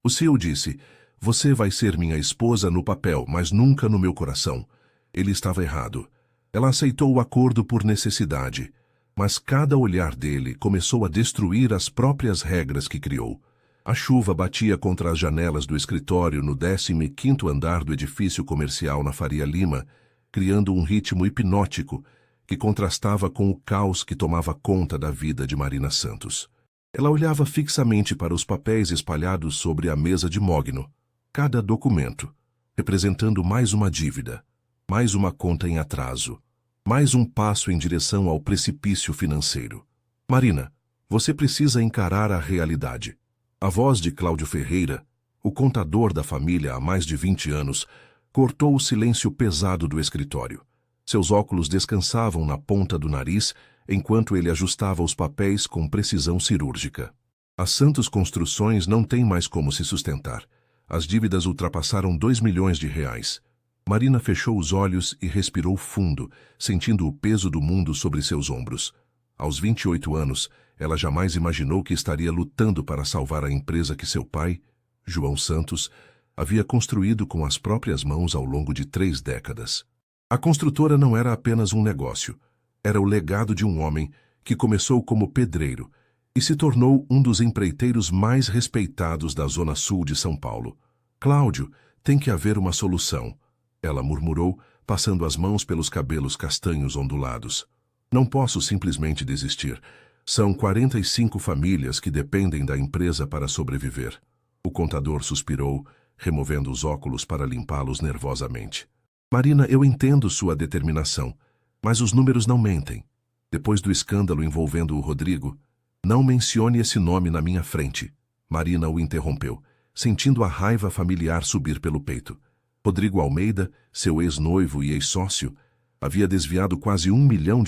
O CEO disse: "Você vai ser minha esposa no papel, mas nunca no meu coração." Ele estava errado. Ela aceitou o acordo por necessidade, mas cada olhar dele começou a destruir as próprias regras que criou. A chuva batia contra as janelas do escritório no 15º andar do edifício comercial na Faria Lima, criando um ritmo hipnótico que contrastava com o caos que tomava conta da vida de Marina Santos. Ela olhava fixamente para os papéis espalhados sobre a mesa de mogno, cada documento, representando mais uma dívida, mais uma conta em atraso, mais um passo em direção ao precipício financeiro. "Marina, você precisa encarar a realidade." A voz de Cláudio Ferreira, o contador da família há mais de 20 anos, cortou o silêncio pesado do escritório. Seus óculos descansavam na ponta do nariz enquanto ele ajustava os papéis com precisão cirúrgica. A Santos Construções não tem mais como se sustentar. As dívidas ultrapassaram 2 milhões de reais. Marina fechou os olhos e respirou fundo, sentindo o peso do mundo sobre seus ombros. Aos 28 anos, ela jamais imaginou que estaria lutando para salvar a empresa que seu pai, João Santos, havia construído com as próprias mãos ao longo de 3 décadas. A construtora não era apenas um negócio. Era o legado de um homem que começou como pedreiro e se tornou um dos empreiteiros mais respeitados da Zona Sul de São Paulo. "Cláudio, tem que haver uma solução", ela murmurou, passando as mãos pelos cabelos castanhos ondulados. "Não posso simplesmente desistir. São 45 famílias que dependem da empresa para sobreviver." O contador suspirou, removendo os óculos para limpá-los nervosamente. "Marina, eu entendo sua determinação, mas os números não mentem. Depois do escândalo envolvendo o Rodrigo, não mencione esse nome na minha frente." Marina o interrompeu, sentindo a raiva familiar subir pelo peito. Rodrigo Almeida, seu ex-noivo e ex-sócio, havia desviado quase R$1 milhão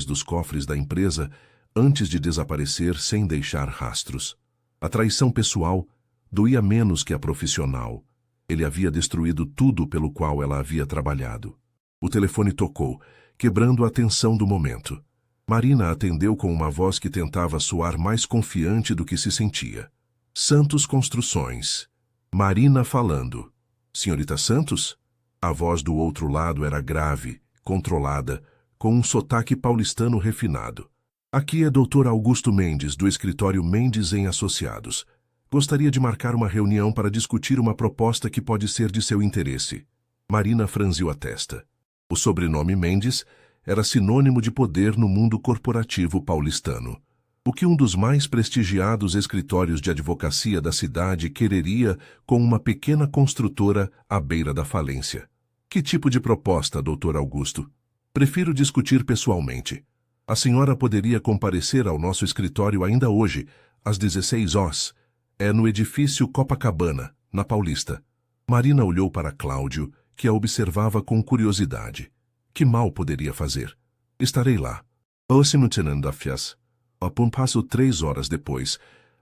dos cofres da empresa antes de desaparecer sem deixar rastros. A traição pessoal doía menos que a profissional. Ele havia destruído tudo pelo qual ela havia trabalhado. O telefone tocou, quebrando a tensão do momento. Marina atendeu com uma voz que tentava soar mais confiante do que se sentia. "Santos Construções." Marina falando. "Senhorita Santos?" A voz do outro lado era grave, controlada, com um sotaque paulistano refinado. "Aqui é Dr. Augusto Mendes, do escritório Mendes em Associados. Gostaria de marcar uma reunião para discutir uma proposta que pode ser de seu interesse." Marina franziu a testa. O sobrenome Mendes era sinônimo de poder no mundo corporativo paulistano. O que um dos mais prestigiados escritórios de advocacia da cidade quereria com uma pequena construtora à beira da falência? "Que tipo de proposta, Dr. Augusto?" "Prefiro discutir pessoalmente. A senhora poderia comparecer ao nosso escritório ainda hoje, às 16 horas. É no edifício Copacabana, na Paulista." Marina olhou para Cláudio, que a observava com curiosidade. Que mal poderia fazer? "Estarei lá." Passo 3 horas depois,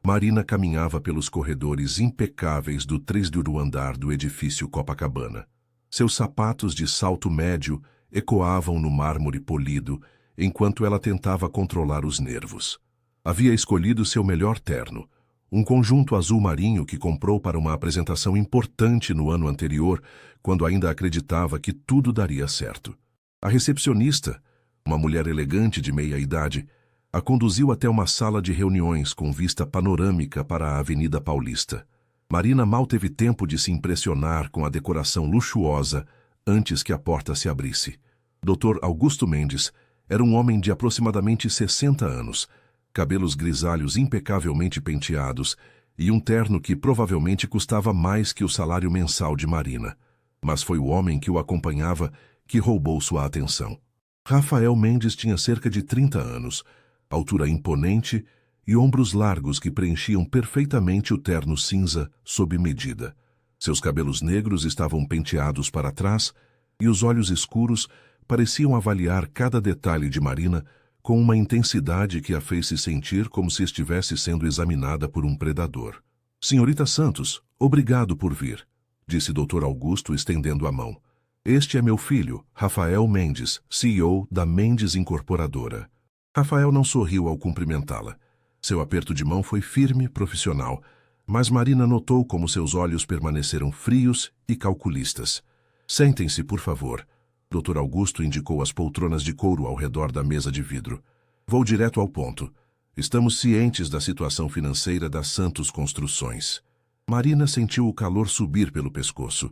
Marina caminhava pelos corredores impecáveis do 3º andar do edifício Copacabana. Seus sapatos de salto médio ecoavam no mármore polido, enquanto ela tentava controlar os nervos. Havia escolhido seu melhor terno, um conjunto azul marinho que comprou para uma apresentação importante no ano anterior, quando ainda acreditava que tudo daria certo. A recepcionista, uma mulher elegante de meia-idade, a conduziu até uma sala de reuniões com vista panorâmica para a Avenida Paulista. Marina mal teve tempo de se impressionar com a decoração luxuosa antes que a porta se abrisse. Dr. Augusto Mendes era um homem de aproximadamente 60 anos, cabelos grisalhos impecavelmente penteados e um terno que provavelmente custava mais que o salário mensal de Marina. Mas foi o homem que o acompanhava que roubou sua atenção. Rafael Mendes tinha cerca de 30 anos, altura imponente e ombros largos que preenchiam perfeitamente o terno cinza sob medida. Seus cabelos negros estavam penteados para trás e os olhos escuros pareciam avaliar cada detalhe de Marina com uma intensidade que a fez se sentir como se estivesse sendo examinada por um predador. "Senhorita Santos, obrigado por vir", disse Dr. Augusto estendendo a mão. "Este é meu filho, Rafael Mendes, CEO da Mendes Incorporadora." Rafael não sorriu ao cumprimentá-la. Seu aperto de mão foi firme, profissional, Mas Marina notou como seus olhos permaneceram frios e calculistas. Sentem-se, por favor. Dr. Augusto indicou as poltronas de couro ao redor da mesa de vidro. Vou direto ao ponto. Estamos cientes da situação financeira da Santos Construções. Marina sentiu o calor subir pelo pescoço.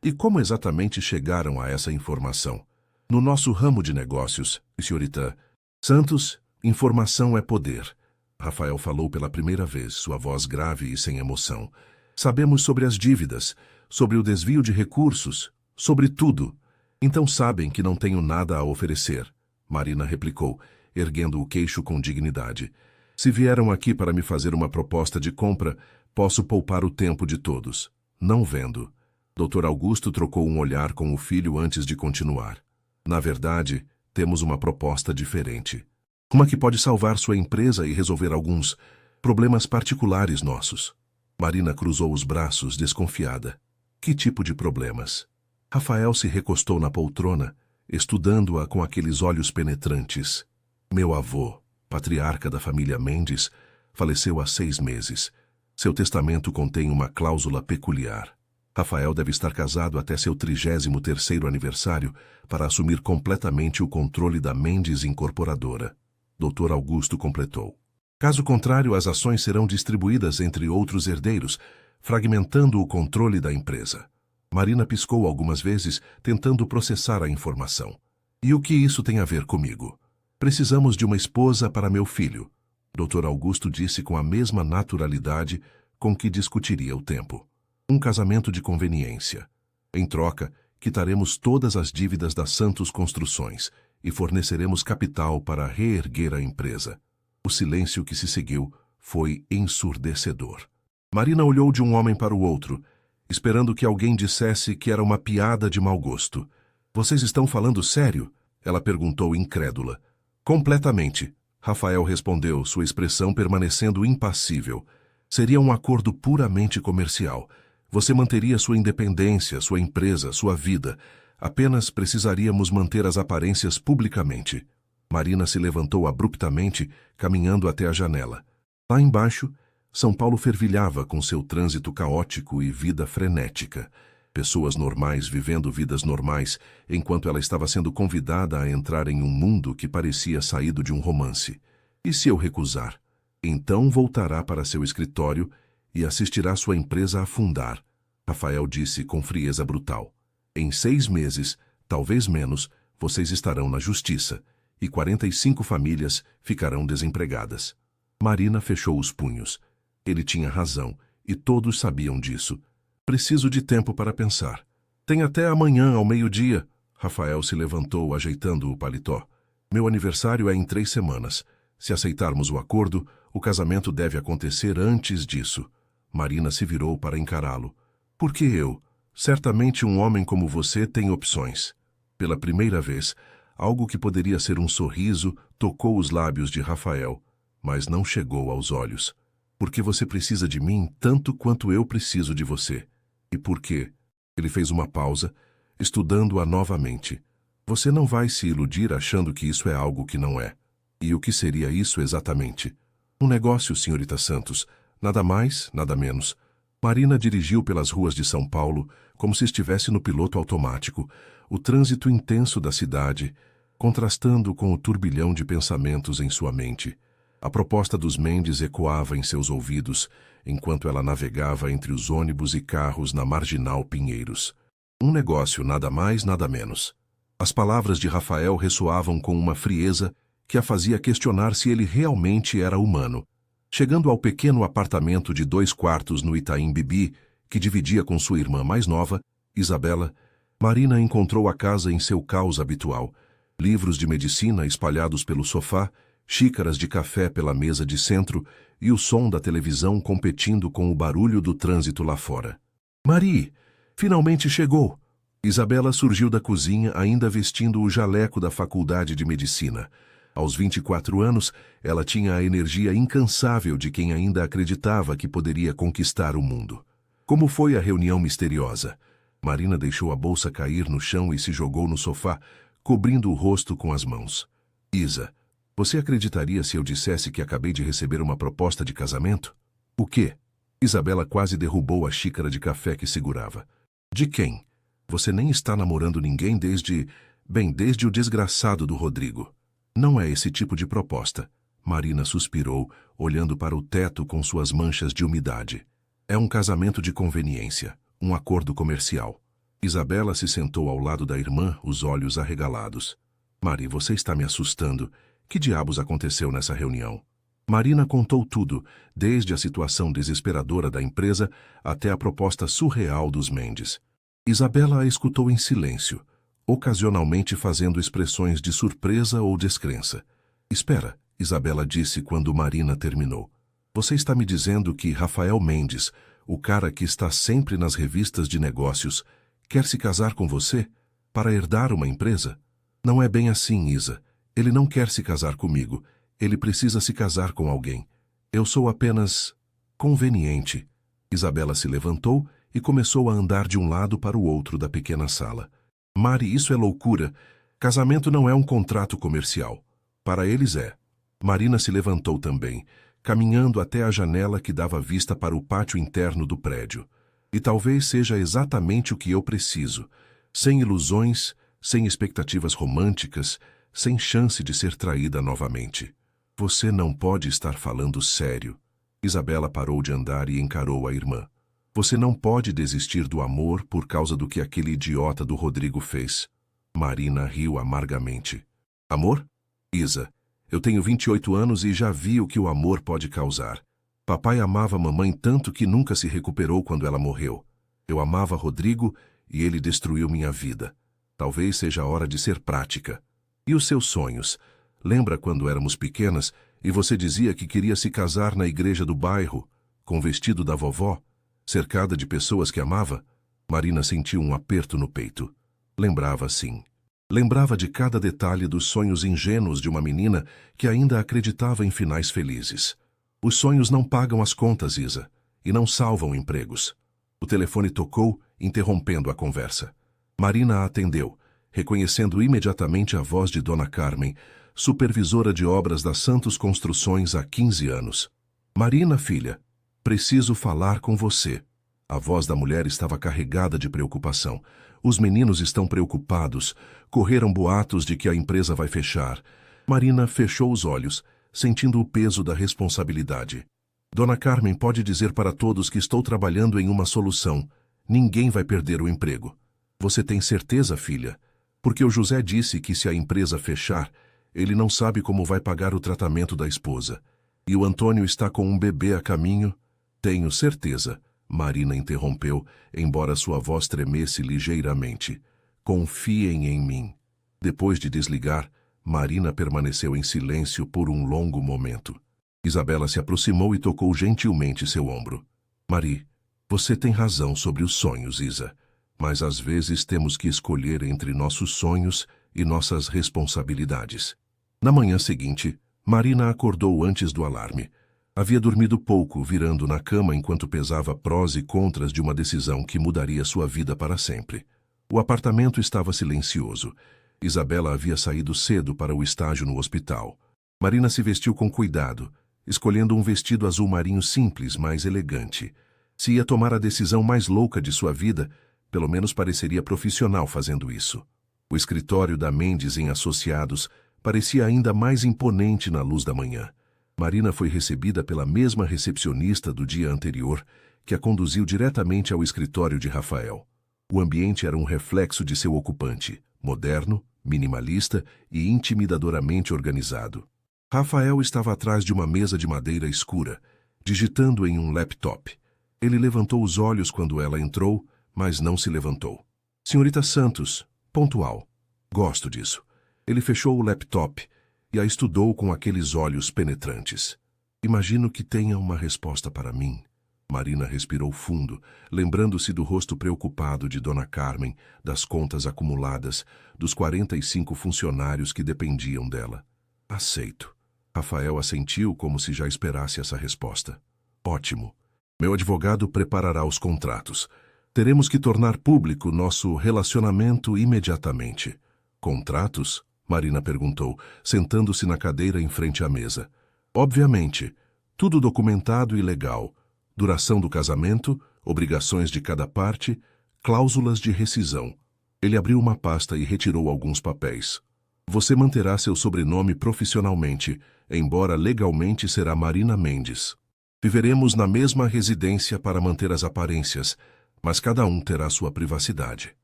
E como exatamente chegaram a essa informação? No nosso ramo de negócios, senhorita Santos, informação é poder. Rafael falou pela primeira vez, sua voz grave e sem emoção. Sabemos sobre as dívidas, sobre o desvio de recursos, sobre tudo. Então sabem que não tenho nada a oferecer. Marina replicou, erguendo o queixo com dignidade. Se vieram aqui para me fazer uma proposta de compra, posso poupar o tempo de todos. Não vendo. Dr. Augusto trocou um olhar com o filho antes de continuar. Na verdade, temos uma proposta diferente. Uma que pode salvar sua empresa e resolver alguns problemas particulares nossos. Marina cruzou os braços, desconfiada. Que tipo de problemas? Rafael se recostou na poltrona, estudando-a com aqueles olhos penetrantes. Meu avô, patriarca da família Mendes, faleceu há 6 meses. Seu testamento contém uma cláusula peculiar. Rafael deve estar casado até seu 33º aniversário para assumir completamente o controle da Mendes Incorporadora. Dr. Augusto completou. Caso contrário, as ações serão distribuídas entre outros herdeiros, fragmentando o controle da empresa. Marina piscou algumas vezes, tentando processar a informação. E o que isso tem a ver comigo? Precisamos de uma esposa para meu filho. Dr. Augusto disse com a mesma naturalidade com que discutiria o tempo. Um casamento de conveniência. Em troca, quitaremos todas as dívidas da Santos Construções e forneceremos capital para reerguer a empresa. O silêncio que se seguiu foi ensurdecedor. Marina olhou de um homem para o outro, esperando que alguém dissesse que era uma piada de mau gosto. Vocês estão falando sério? Ela perguntou incrédula. Completamente. Rafael respondeu, sua expressão permanecendo impassível. Seria um acordo puramente comercial. Você manteria sua independência, sua empresa, sua vida. Apenas precisaríamos manter as aparências publicamente. Marina se levantou abruptamente, caminhando até a janela. Lá embaixo, São Paulo fervilhava com seu trânsito caótico e vida frenética. Pessoas normais vivendo vidas normais, enquanto ela estava sendo convidada a entrar em um mundo que parecia saído de um romance. E se eu recusar? Então voltará para seu escritório e assistirá sua empresa afundar. Rafael disse com frieza brutal. Em 6 meses, talvez menos, vocês estarão na justiça, e 45 famílias ficarão desempregadas. Marina fechou os punhos. Ele tinha razão, e todos sabiam disso. Preciso de tempo para pensar. Tem até amanhã ao meio-dia. Rafael se levantou, ajeitando o paletó. Meu aniversário é em 3 semanas. Se aceitarmos o acordo, o casamento deve acontecer antes disso. Marina se virou para encará-lo. Por que eu? Certamente um homem como você tem opções. Pela primeira vez, algo que poderia ser um sorriso tocou os lábios de Rafael, mas não chegou aos olhos. Porque você precisa de mim tanto quanto eu preciso de você. E por quê? Ele fez uma pausa, estudando-a novamente. Você não vai se iludir achando que isso é algo que não é. E o que seria isso exatamente? Um negócio, senhorita Santos. Nada mais, nada menos. Marina dirigiu pelas ruas de São Paulo como se estivesse no piloto automático, o trânsito intenso da cidade, contrastando com o turbilhão de pensamentos em sua mente. A proposta dos Mendes ecoava em seus ouvidos, enquanto ela navegava entre os ônibus e carros na Marginal Pinheiros. Um negócio, nada mais, nada menos. As palavras de Rafael ressoavam com uma frieza que a fazia questionar se ele realmente era humano. Chegando ao pequeno apartamento de 2 quartos no Itaim Bibi, que dividia com sua irmã mais nova, Isabela, Marina encontrou a casa em seu caos habitual. Livros de medicina espalhados pelo sofá, xícaras de café pela mesa de centro e o som da televisão competindo com o barulho do trânsito lá fora. Marie, finalmente chegou! Isabela surgiu da cozinha ainda vestindo o jaleco da faculdade de medicina. Aos 24 anos, ela tinha a energia incansável de quem ainda acreditava que poderia conquistar o mundo. Como foi a reunião misteriosa? Marina deixou a bolsa cair no chão e se jogou no sofá, cobrindo o rosto com as mãos. Isa, você acreditaria se eu dissesse que acabei de receber uma proposta de casamento? O quê? Isabela quase derrubou a xícara de café que segurava. De quem? Você nem está namorando ninguém desde... Bem, desde o desgraçado do Rodrigo. Não é esse tipo de proposta. Marina suspirou, olhando para o teto com suas manchas de umidade. É um casamento de conveniência, um acordo comercial. Isabela se sentou ao lado da irmã, os olhos arregalados. Mari, você está me assustando. Que diabos aconteceu nessa reunião? Marina contou tudo, desde a situação desesperadora da empresa até a proposta surreal dos Mendes. Isabela a escutou em silêncio, ocasionalmente fazendo expressões de surpresa ou descrença. Espera, Isabela disse quando Marina terminou. Você está me dizendo que Rafael Mendes, o cara que está sempre nas revistas de negócios, quer se casar com você para herdar uma empresa? Não é bem assim, Isa. Ele não quer se casar comigo. Ele precisa se casar com alguém. Eu sou apenas... conveniente. Isabela se levantou e começou a andar de um lado para o outro da pequena sala. Mari, isso é loucura. Casamento não é um contrato comercial. Para eles é. Marina se levantou também, caminhando até a janela que dava vista para o pátio interno do prédio. E talvez seja exatamente o que eu preciso. Sem ilusões, sem expectativas românticas, sem chance de ser traída novamente. Você não pode estar falando sério. Isabela parou de andar e encarou a irmã. Você não pode desistir do amor por causa do que aquele idiota do Rodrigo fez. Marina riu amargamente. Amor? Isa, eu tenho 28 anos e já vi o que o amor pode causar. Papai amava mamãe tanto que nunca se recuperou quando ela morreu. Eu amava Rodrigo e ele destruiu minha vida. Talvez seja a hora de ser prática. E os seus sonhos? Lembra quando éramos pequenas e você dizia que queria se casar na igreja do bairro, com o vestido da vovó, cercada de pessoas que amava? Marina sentiu um aperto no peito. Lembrava, sim. Lembrava de cada detalhe dos sonhos ingênuos de uma menina que ainda acreditava em finais felizes. Os sonhos não pagam as contas, Isa, e não salvam empregos. O telefone tocou, interrompendo a conversa. Marina a atendeu, reconhecendo imediatamente a voz de Dona Carmen, supervisora de obras da Santos Construções há 15 anos. Marina, filha, preciso falar com você. A voz da mulher estava carregada de preocupação. Os meninos estão preocupados. Correram boatos de que a empresa vai fechar. Marina fechou os olhos, sentindo o peso da responsabilidade. Dona Carmen pode dizer para todos que estou trabalhando em uma solução. Ninguém vai perder o emprego. Você tem certeza, filha? Porque o José disse que se a empresa fechar, ele não sabe como vai pagar o tratamento da esposa. E o Antônio está com um bebê a caminho? Tenho certeza. Marina interrompeu, embora sua voz tremesse ligeiramente. Confiem em mim. Depois de desligar, Marina permaneceu em silêncio por um longo momento. Isabela se aproximou e tocou gentilmente seu ombro. Mari, você tem razão sobre os sonhos, Isa. Mas às vezes temos que escolher entre nossos sonhos e nossas responsabilidades. Na manhã seguinte, Marina acordou antes do alarme. Havia dormido pouco, virando na cama enquanto pesava prós e contras de uma decisão que mudaria sua vida para sempre. O apartamento estava silencioso. Isabela havia saído cedo para o estágio no hospital. Marina se vestiu com cuidado, escolhendo um vestido azul marinho simples, mas elegante. Se ia tomar a decisão mais louca de sua vida, pelo menos pareceria profissional fazendo isso. O escritório da Mendes em Associados parecia ainda mais imponente na luz da manhã. Marina foi recebida pela mesma recepcionista do dia anterior, que a conduziu diretamente ao escritório de Rafael. O ambiente era um reflexo de seu ocupante, moderno, minimalista e intimidadoramente organizado. Rafael estava atrás de uma mesa de madeira escura, digitando em um laptop. Ele levantou os olhos quando ela entrou, mas não se levantou. Senhorita Santos, pontual. Gosto disso. Ele fechou o laptop e a estudou com aqueles olhos penetrantes. Imagino que tenha uma resposta para mim. Marina respirou fundo, lembrando-se do rosto preocupado de Dona Carmen, das contas acumuladas, dos 45 funcionários que dependiam dela. Aceito. Rafael assentiu como se já esperasse essa resposta. Ótimo. Meu advogado preparará os contratos. Teremos que tornar público nosso relacionamento imediatamente. Contratos? Marina perguntou, sentando-se na cadeira em frente à mesa. Obviamente. Tudo documentado e legal. Duração do casamento, obrigações de cada parte, cláusulas de rescisão. Ele abriu uma pasta e retirou alguns papéis. Você manterá seu sobrenome profissionalmente, embora legalmente será Marina Mendes. Viveremos na mesma residência para manter as aparências, mas cada um terá sua privacidade.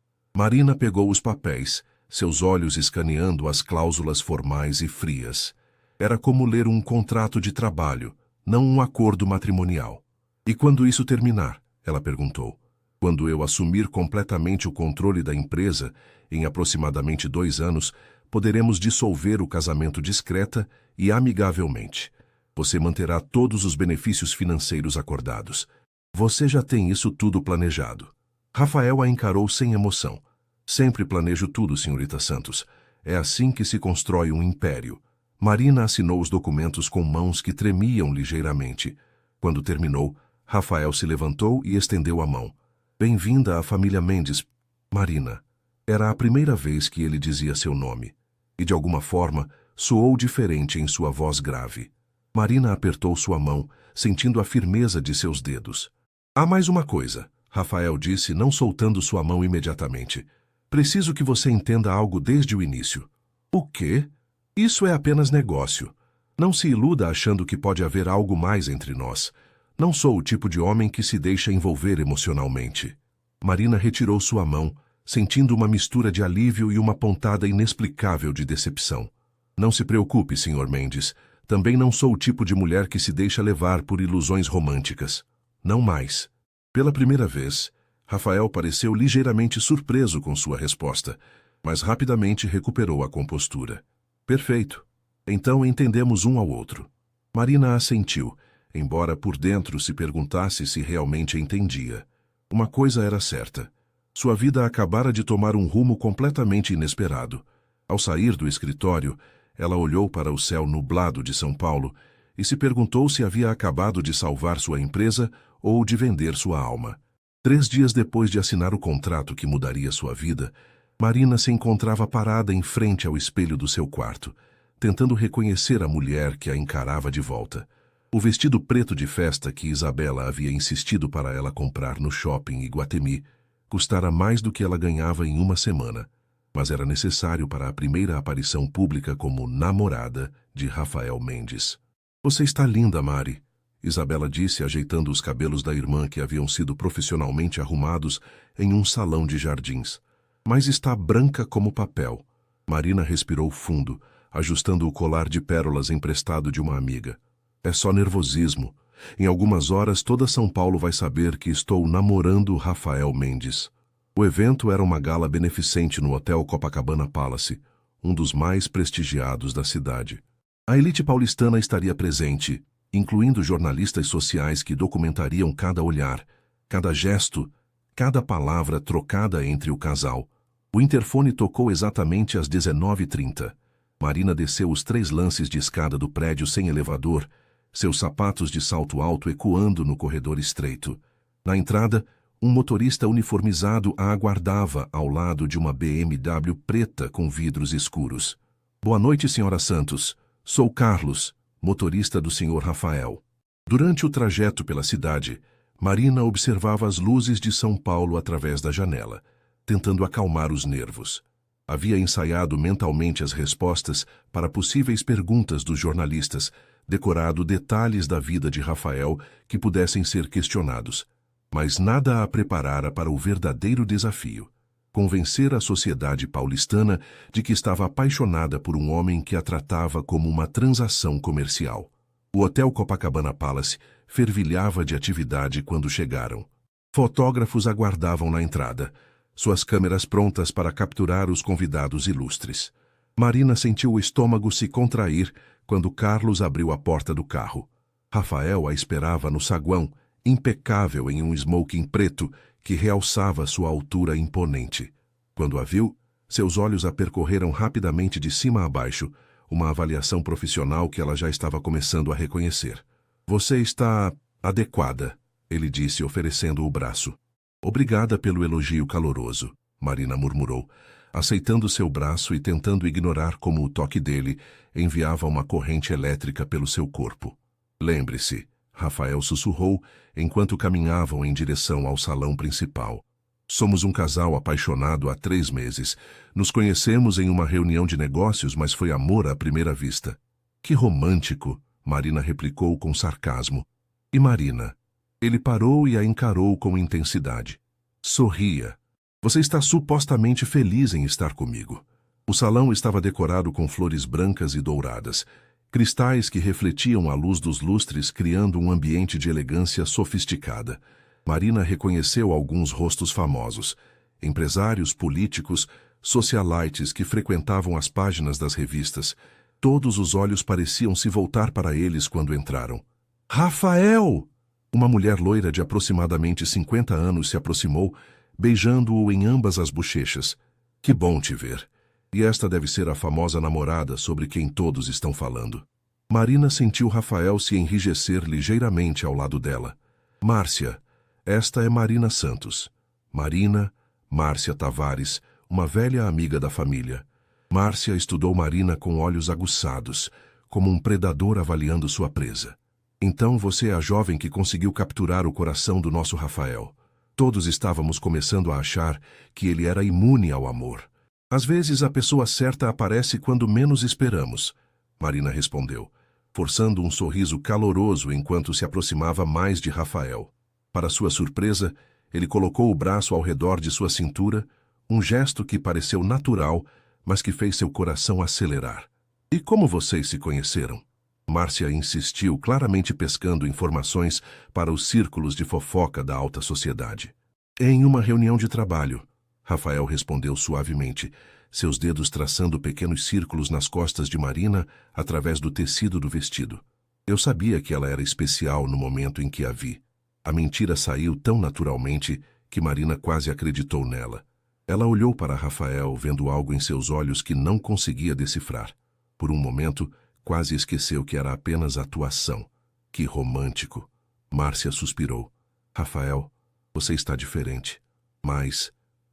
Marina pegou os papéis, seus olhos escaneando as cláusulas formais e frias. Era como ler um contrato de trabalho, não um acordo matrimonial. E quando isso terminar? Ela perguntou. Quando eu assumir completamente o controle da empresa, em aproximadamente 2 anos, poderemos dissolver o casamento discreta e amigavelmente. Você manterá todos os benefícios financeiros acordados. Você já tem isso tudo planejado. Rafael a encarou sem emoção. Sempre planejo tudo, senhorita Santos. É assim que se constrói um império. Marina assinou os documentos com mãos que tremiam ligeiramente. Quando terminou, Rafael se levantou e estendeu a mão. Bem-vinda à família Mendes, Marina. Era a primeira vez que ele dizia seu nome. E de alguma forma, soou diferente em sua voz grave. Marina apertou sua mão, sentindo a firmeza de seus dedos. Há mais uma coisa, Rafael disse, não soltando sua mão imediatamente. Preciso que você entenda algo desde o início. O quê? Isso é apenas negócio. Não se iluda achando que pode haver algo mais entre nós. Não sou o tipo de homem que se deixa envolver emocionalmente. Marina retirou sua mão, sentindo uma mistura de alívio e uma pontada inexplicável de decepção. Não se preocupe, Sr. Mendes. Também não sou o tipo de mulher que se deixa levar por ilusões românticas. Não mais. Pela primeira vez, Rafael pareceu ligeiramente surpreso com sua resposta, mas rapidamente recuperou a compostura. Perfeito. Então entendemos um ao outro. Marina assentiu, embora por dentro se perguntasse se realmente entendia. Uma coisa era certa. Sua vida acabara de tomar um rumo completamente inesperado. Ao sair do escritório, ela olhou para o céu nublado de São Paulo e se perguntou se havia acabado de salvar sua empresa ou de vender sua alma. 3 dias depois de assinar o contrato que mudaria sua vida, Marina se encontrava parada em frente ao espelho do seu quarto, tentando reconhecer a mulher que a encarava de volta. O vestido preto de festa que Isabela havia insistido para ela comprar no shopping Iguatemi custara mais do que ela ganhava em uma semana, mas era necessário para a primeira aparição pública como namorada de Rafael Mendes. Você está linda, Mari, Isabela disse, ajeitando os cabelos da irmã que haviam sido profissionalmente arrumados em um salão de jardins. Mas está branca como papel. Marina respirou fundo, ajustando o colar de pérolas emprestado de uma amiga. É só nervosismo. Em algumas horas toda São Paulo vai saber que estou namorando Rafael Mendes. O evento era uma gala beneficente no Hotel Copacabana Palace, um dos mais prestigiados da cidade. A elite paulistana estaria presente, incluindo jornalistas sociais que documentariam cada olhar, cada gesto, cada palavra trocada entre o casal. O interfone tocou exatamente às 19h30. Marina desceu os 3 lances de escada do prédio sem elevador, seus sapatos de salto alto ecoando no corredor estreito. Na entrada, um motorista uniformizado a aguardava ao lado de uma BMW preta com vidros escuros. Boa noite, Sra. Santos. Sou Carlos, motorista do Sr. Rafael. Durante o trajeto pela cidade, Marina observava as luzes de São Paulo através da janela, tentando acalmar os nervos. Havia ensaiado mentalmente as respostas para possíveis perguntas dos jornalistas, decorado detalhes da vida de Rafael que pudessem ser questionados. Mas nada a preparara para o verdadeiro desafio: convencer a sociedade paulistana de que estava apaixonada por um homem que a tratava como uma transação comercial. O Hotel Copacabana Palace fervilhava de atividade quando chegaram. Fotógrafos aguardavam na entrada, suas câmeras prontas para capturar os convidados ilustres. Marina sentiu o estômago se contrair quando Carlos abriu a porta do carro. Rafael a esperava no saguão, impecável em um smoking preto que realçava sua altura imponente. Quando a viu, seus olhos a percorreram rapidamente de cima a baixo, uma avaliação profissional que ela já estava começando a reconhecer. Você está adequada, ele disse, oferecendo o braço. Obrigada pelo elogio caloroso, Marina murmurou, aceitando seu braço e tentando ignorar como o toque dele enviava uma corrente elétrica pelo seu corpo. Lembre-se, Rafael sussurrou enquanto caminhavam em direção ao salão principal. Somos um casal apaixonado há 3 meses. Nos conhecemos em uma reunião de negócios, mas foi amor à primeira vista. Que romântico, Marina replicou com sarcasmo. E Marina? Ele parou e a encarou com intensidade. Sorria. Você está supostamente feliz em estar comigo. O salão estava decorado com flores brancas e douradas, cristais que refletiam a luz dos lustres, criando um ambiente de elegância sofisticada. Marina reconheceu alguns rostos famosos, empresários, políticos, socialites que frequentavam as páginas das revistas. Todos os olhos pareciam se voltar para eles quando entraram. Rafael! Uma mulher loira de aproximadamente 50 anos se aproximou, beijando-o em ambas as bochechas. Que bom te ver. E esta deve ser a famosa namorada sobre quem todos estão falando. Marina sentiu Rafael se enrijecer ligeiramente ao lado dela. Márcia, esta é Marina Santos. Marina, Márcia Tavares, uma velha amiga da família. Márcia estudou Marina com olhos aguçados, como um predador avaliando sua presa. Então você é a jovem que conseguiu capturar o coração do nosso Rafael. Todos estávamos começando a achar que ele era imune ao amor. Às vezes a pessoa certa aparece quando menos esperamos, Marina respondeu, forçando um sorriso caloroso enquanto se aproximava mais de Rafael. Para sua surpresa, ele colocou o braço ao redor de sua cintura, um gesto que pareceu natural, mas que fez seu coração acelerar. E como vocês se conheceram? Márcia insistiu, claramente pescando informações para os círculos de fofoca da alta sociedade. Em uma reunião de trabalho, Rafael respondeu suavemente, seus dedos traçando pequenos círculos nas costas de Marina através do tecido do vestido. Eu sabia que ela era especial no momento em que a vi. A mentira saiu tão naturalmente que Marina quase acreditou nela. Ela olhou para Rafael, vendo algo em seus olhos que não conseguia decifrar. Por um momento, quase esqueceu que era apenas atuação. Que romântico! Márcia suspirou. Rafael, você está diferente. Mas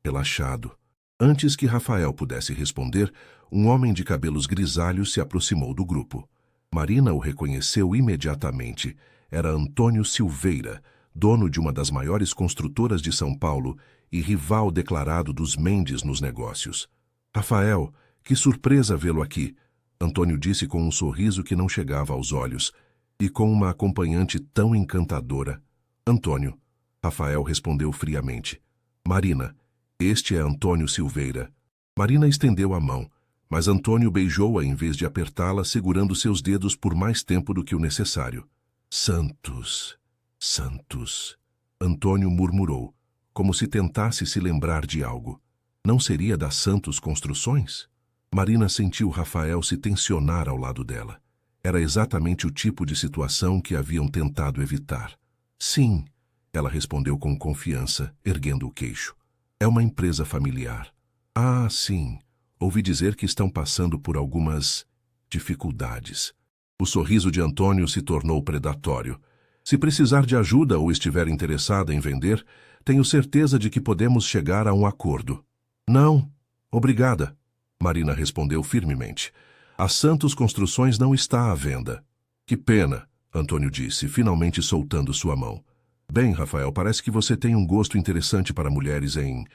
relaxado. Antes que Rafael pudesse responder, um homem de cabelos grisalhos se aproximou do grupo. Marina o reconheceu imediatamente. Era Antônio Silveira, dono de uma das maiores construtoras de São Paulo e rival declarado dos Mendes nos negócios. Rafael, que surpresa vê-lo aqui, Antônio disse com um sorriso que não chegava aos olhos, e com uma acompanhante tão encantadora. Antônio, Rafael respondeu friamente. Marina, este é Antônio Silveira. Marina estendeu a mão, mas Antônio beijou-a em vez de apertá-la, segurando seus dedos por mais tempo do que o necessário. Santos, Santos, Antônio murmurou, como se tentasse se lembrar de algo. Não seria das Santos Construções? Marina sentiu Rafael se tensionar ao lado dela. Era exatamente o tipo de situação que haviam tentado evitar. Sim, ela respondeu com confiança, erguendo o queixo. É uma empresa familiar. Ah, sim. Ouvi dizer que estão passando por algumas dificuldades. O sorriso de Antônio se tornou predatório. Se precisar de ajuda ou estiver interessada em vender, tenho certeza de que podemos chegar a um acordo. Não, obrigada, Marina respondeu firmemente. A Santos Construções não está à venda. Que pena, Antônio disse, finalmente soltando sua mão. Bem, Rafael, parece que você tem um gosto interessante para mulheres em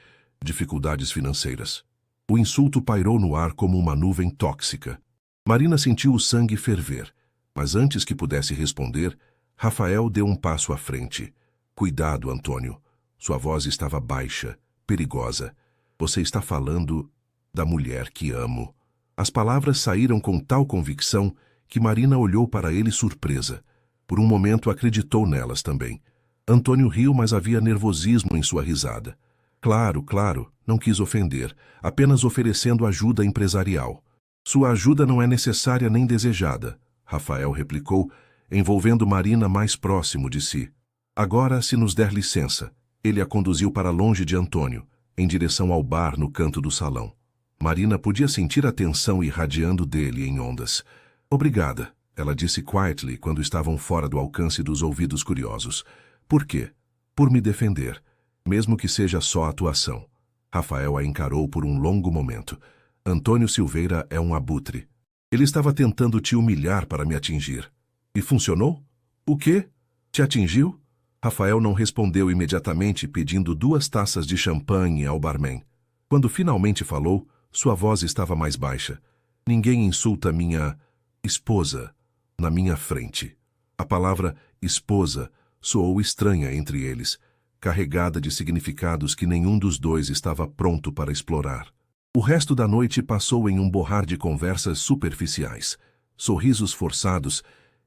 dificuldades financeiras. O insulto pairou no ar como uma nuvem tóxica. Marina sentiu o sangue ferver, mas antes que pudesse responder, Rafael deu um passo à frente. Cuidado, Antônio. Sua voz estava baixa, perigosa. Você está falando da mulher que amo. As palavras saíram com tal convicção que Marina olhou para ele surpresa. Por um momento acreditou nelas também. Antônio riu, mas havia nervosismo em sua risada. Claro, claro, não quis ofender, apenas oferecendo ajuda empresarial. Sua ajuda não é necessária nem desejada, Rafael replicou, envolvendo Marina mais próximo de si. Agora, se nos der licença. Ele a conduziu para longe de Antônio, em direção ao bar no canto do salão. Marina podia sentir a tensão irradiando dele em ondas. Obrigada, ela disse quietly quando estavam fora do alcance dos ouvidos curiosos. Por quê? Por me defender, mesmo que seja só atuação. Rafael a encarou por um longo momento. Antônio Silveira é um abutre. Ele estava tentando te humilhar para me atingir. E funcionou? O quê? Te atingiu? Rafael não respondeu imediatamente, pedindo 2 taças de champanhe ao barman. Quando finalmente falou, sua voz estava mais baixa. Ninguém insulta minha esposa na minha frente. A palavra esposa soou estranha entre eles, carregada de significados que nenhum dos dois estava pronto para explorar. O resto da noite passou em um borrar de conversas superficiais, sorrisos forçados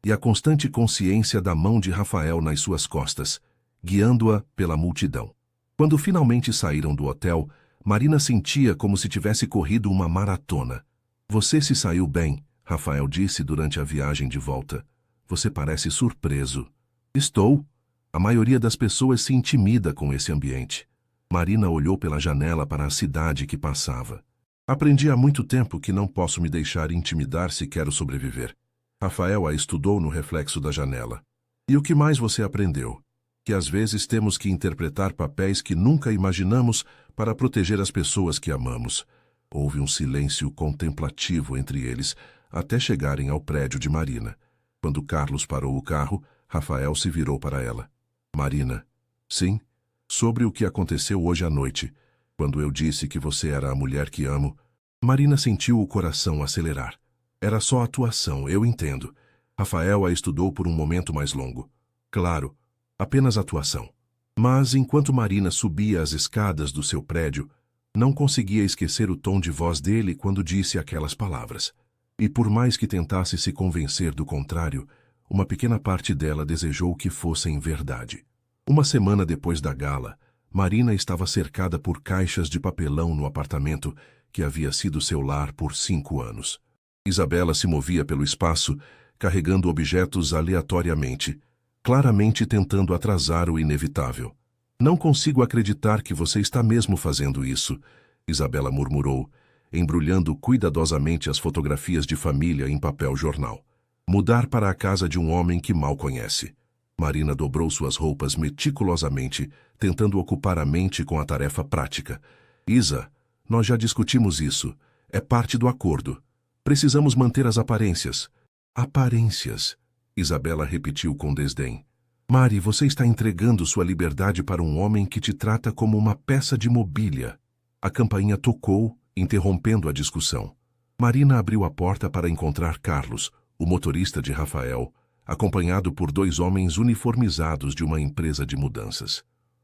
e a constante consciência da mão de Rafael nas suas costas, guiando-a pela multidão. Quando finalmente saíram do hotel, Marina sentia como se tivesse corrido uma maratona. Você se saiu bem, Rafael disse durante a viagem de volta. Você parece surpreso. Estou. A maioria das pessoas se intimida com esse ambiente. Marina olhou pela janela para a cidade que passava. Aprendi há muito tempo que não posso me deixar intimidar se quero sobreviver. Rafael a estudou no reflexo da janela. E o que mais você aprendeu? Que às vezes temos que interpretar papéis que nunca imaginamos para proteger as pessoas que amamos. Houve um silêncio contemplativo entre eles, até chegarem ao prédio de Marina. Quando Carlos parou o carro, Rafael se virou para ela. Marina. Sim, sobre o que aconteceu hoje à noite, quando eu disse que você era a mulher que amo. Marina sentiu o coração acelerar. Era só atuação, eu entendo. Rafael a estudou por um momento mais longo. Claro, apenas atuação. Mas, enquanto Marina subia as escadas do seu prédio, não conseguia esquecer o tom de voz dele quando disse aquelas palavras. E por mais que tentasse se convencer do contrário, uma pequena parte dela desejou que fossem verdade. Uma semana depois da gala, Marina estava cercada por caixas de papelão no apartamento que havia sido seu lar por 5 anos. Isabela se movia pelo espaço, carregando objetos aleatoriamente, claramente tentando atrasar o inevitável. Não consigo acreditar que você está mesmo fazendo isso, Isabela murmurou, embrulhando cuidadosamente as fotografias de família em papel jornal. Mudar para a casa de um homem que mal conhece. Marina dobrou suas roupas meticulosamente, tentando ocupar a mente com a tarefa prática. Isa, nós já discutimos isso. É parte do acordo. Precisamos manter as aparências. Aparências, Isabela repetiu com desdém. Mari, você está entregando sua liberdade para um homem que te trata como uma peça de mobília. A campainha tocou, interrompendo a discussão. Marina abriu a porta para encontrar Carlos, o motorista de Rafael, acompanhado por 2 homens uniformizados de uma empresa de mudanças.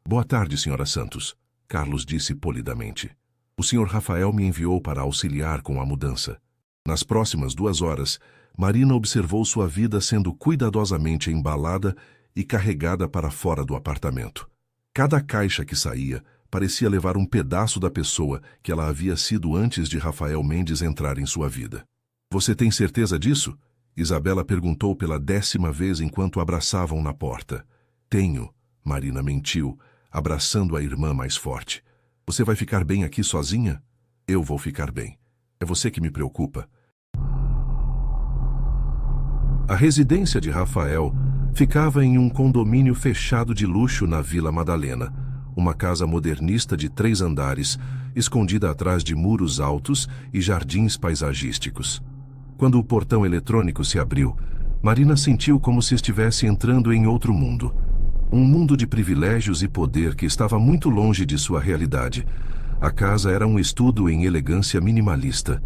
Boa tarde, senhora Santos, Carlos disse polidamente. O senhor Rafael me enviou para auxiliar com a mudança. Nas próximas 2 horas, Marina observou sua vida sendo cuidadosamente embalada e carregada para fora do apartamento. Cada caixa que saía parecia levar um pedaço da pessoa que ela havia sido antes de Rafael Mendes entrar em sua vida. Você tem certeza disso? Isabela perguntou pela 10ª vez enquanto abraçavam na porta. Tenho, Marina mentiu, abraçando a irmã mais forte. Você vai ficar bem aqui sozinha? Eu vou ficar bem. É você que me preocupa. A residência de Rafael ficava em um condomínio fechado de luxo na Vila Madalena, uma casa modernista de 3 andares, escondida atrás de muros altos e jardins paisagísticos. Quando o portão eletrônico se abriu, Marina sentiu como se estivesse entrando em outro mundo. Um mundo de privilégios e poder que estava muito longe de sua realidade. A casa era um estudo em elegância minimalista.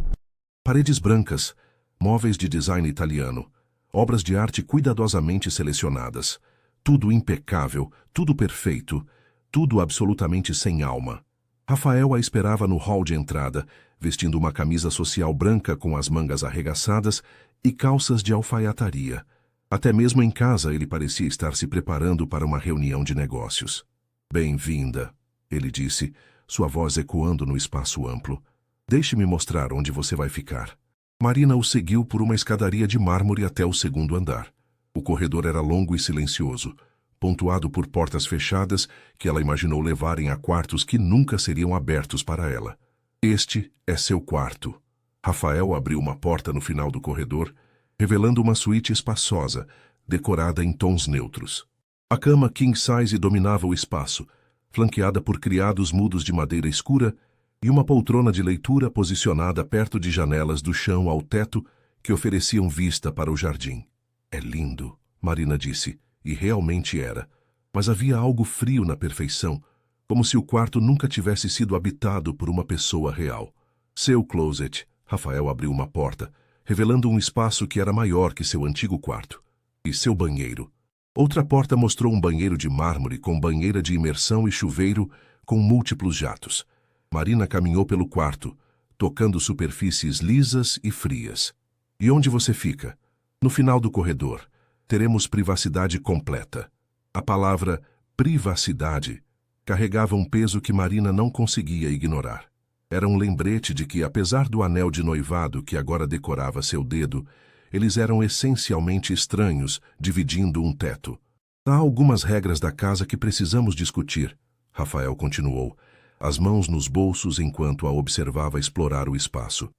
Paredes brancas, móveis de design italiano, obras de arte cuidadosamente selecionadas. Tudo impecável, tudo perfeito, tudo absolutamente sem alma. Rafael a esperava no hall de entrada, vestindo uma camisa social branca com as mangas arregaçadas e calças de alfaiataria. Até mesmo em casa ele parecia estar se preparando para uma reunião de negócios. Bem-vinda, ele disse, sua voz ecoando no espaço amplo. Deixe-me mostrar onde você vai ficar. Marina o seguiu por uma escadaria de mármore até o 2º andar. O corredor era longo e silencioso, pontuado por portas fechadas que ela imaginou levarem a quartos que nunca seriam abertos para ela. Este é seu quarto. Rafael abriu uma porta no final do corredor, revelando uma suíte espaçosa, decorada em tons neutros. A cama king size dominava o espaço, flanqueada por criados mudos de madeira escura e uma poltrona de leitura posicionada perto de janelas do chão ao teto que ofereciam vista para o jardim. É lindo, Marina disse, e realmente era. Mas havia algo frio na perfeição, como se o quarto nunca tivesse sido habitado por uma pessoa real. Seu closet. Rafael abriu uma porta, revelando um espaço que era maior que seu antigo quarto. E seu banheiro. Outra porta mostrou um banheiro de mármore com banheira de imersão e chuveiro com múltiplos jatos. Marina caminhou pelo quarto, tocando superfícies lisas e frias. E onde você fica? No final do corredor. Teremos privacidade completa. A palavra privacidade carregava um peso que Marina não conseguia ignorar. Era um lembrete de que, apesar do anel de noivado que agora decorava seu dedo, eles eram essencialmente estranhos, dividindo um teto. Há algumas regras da casa que precisamos discutir, Rafael continuou, as mãos nos bolsos enquanto a observava explorar o espaço.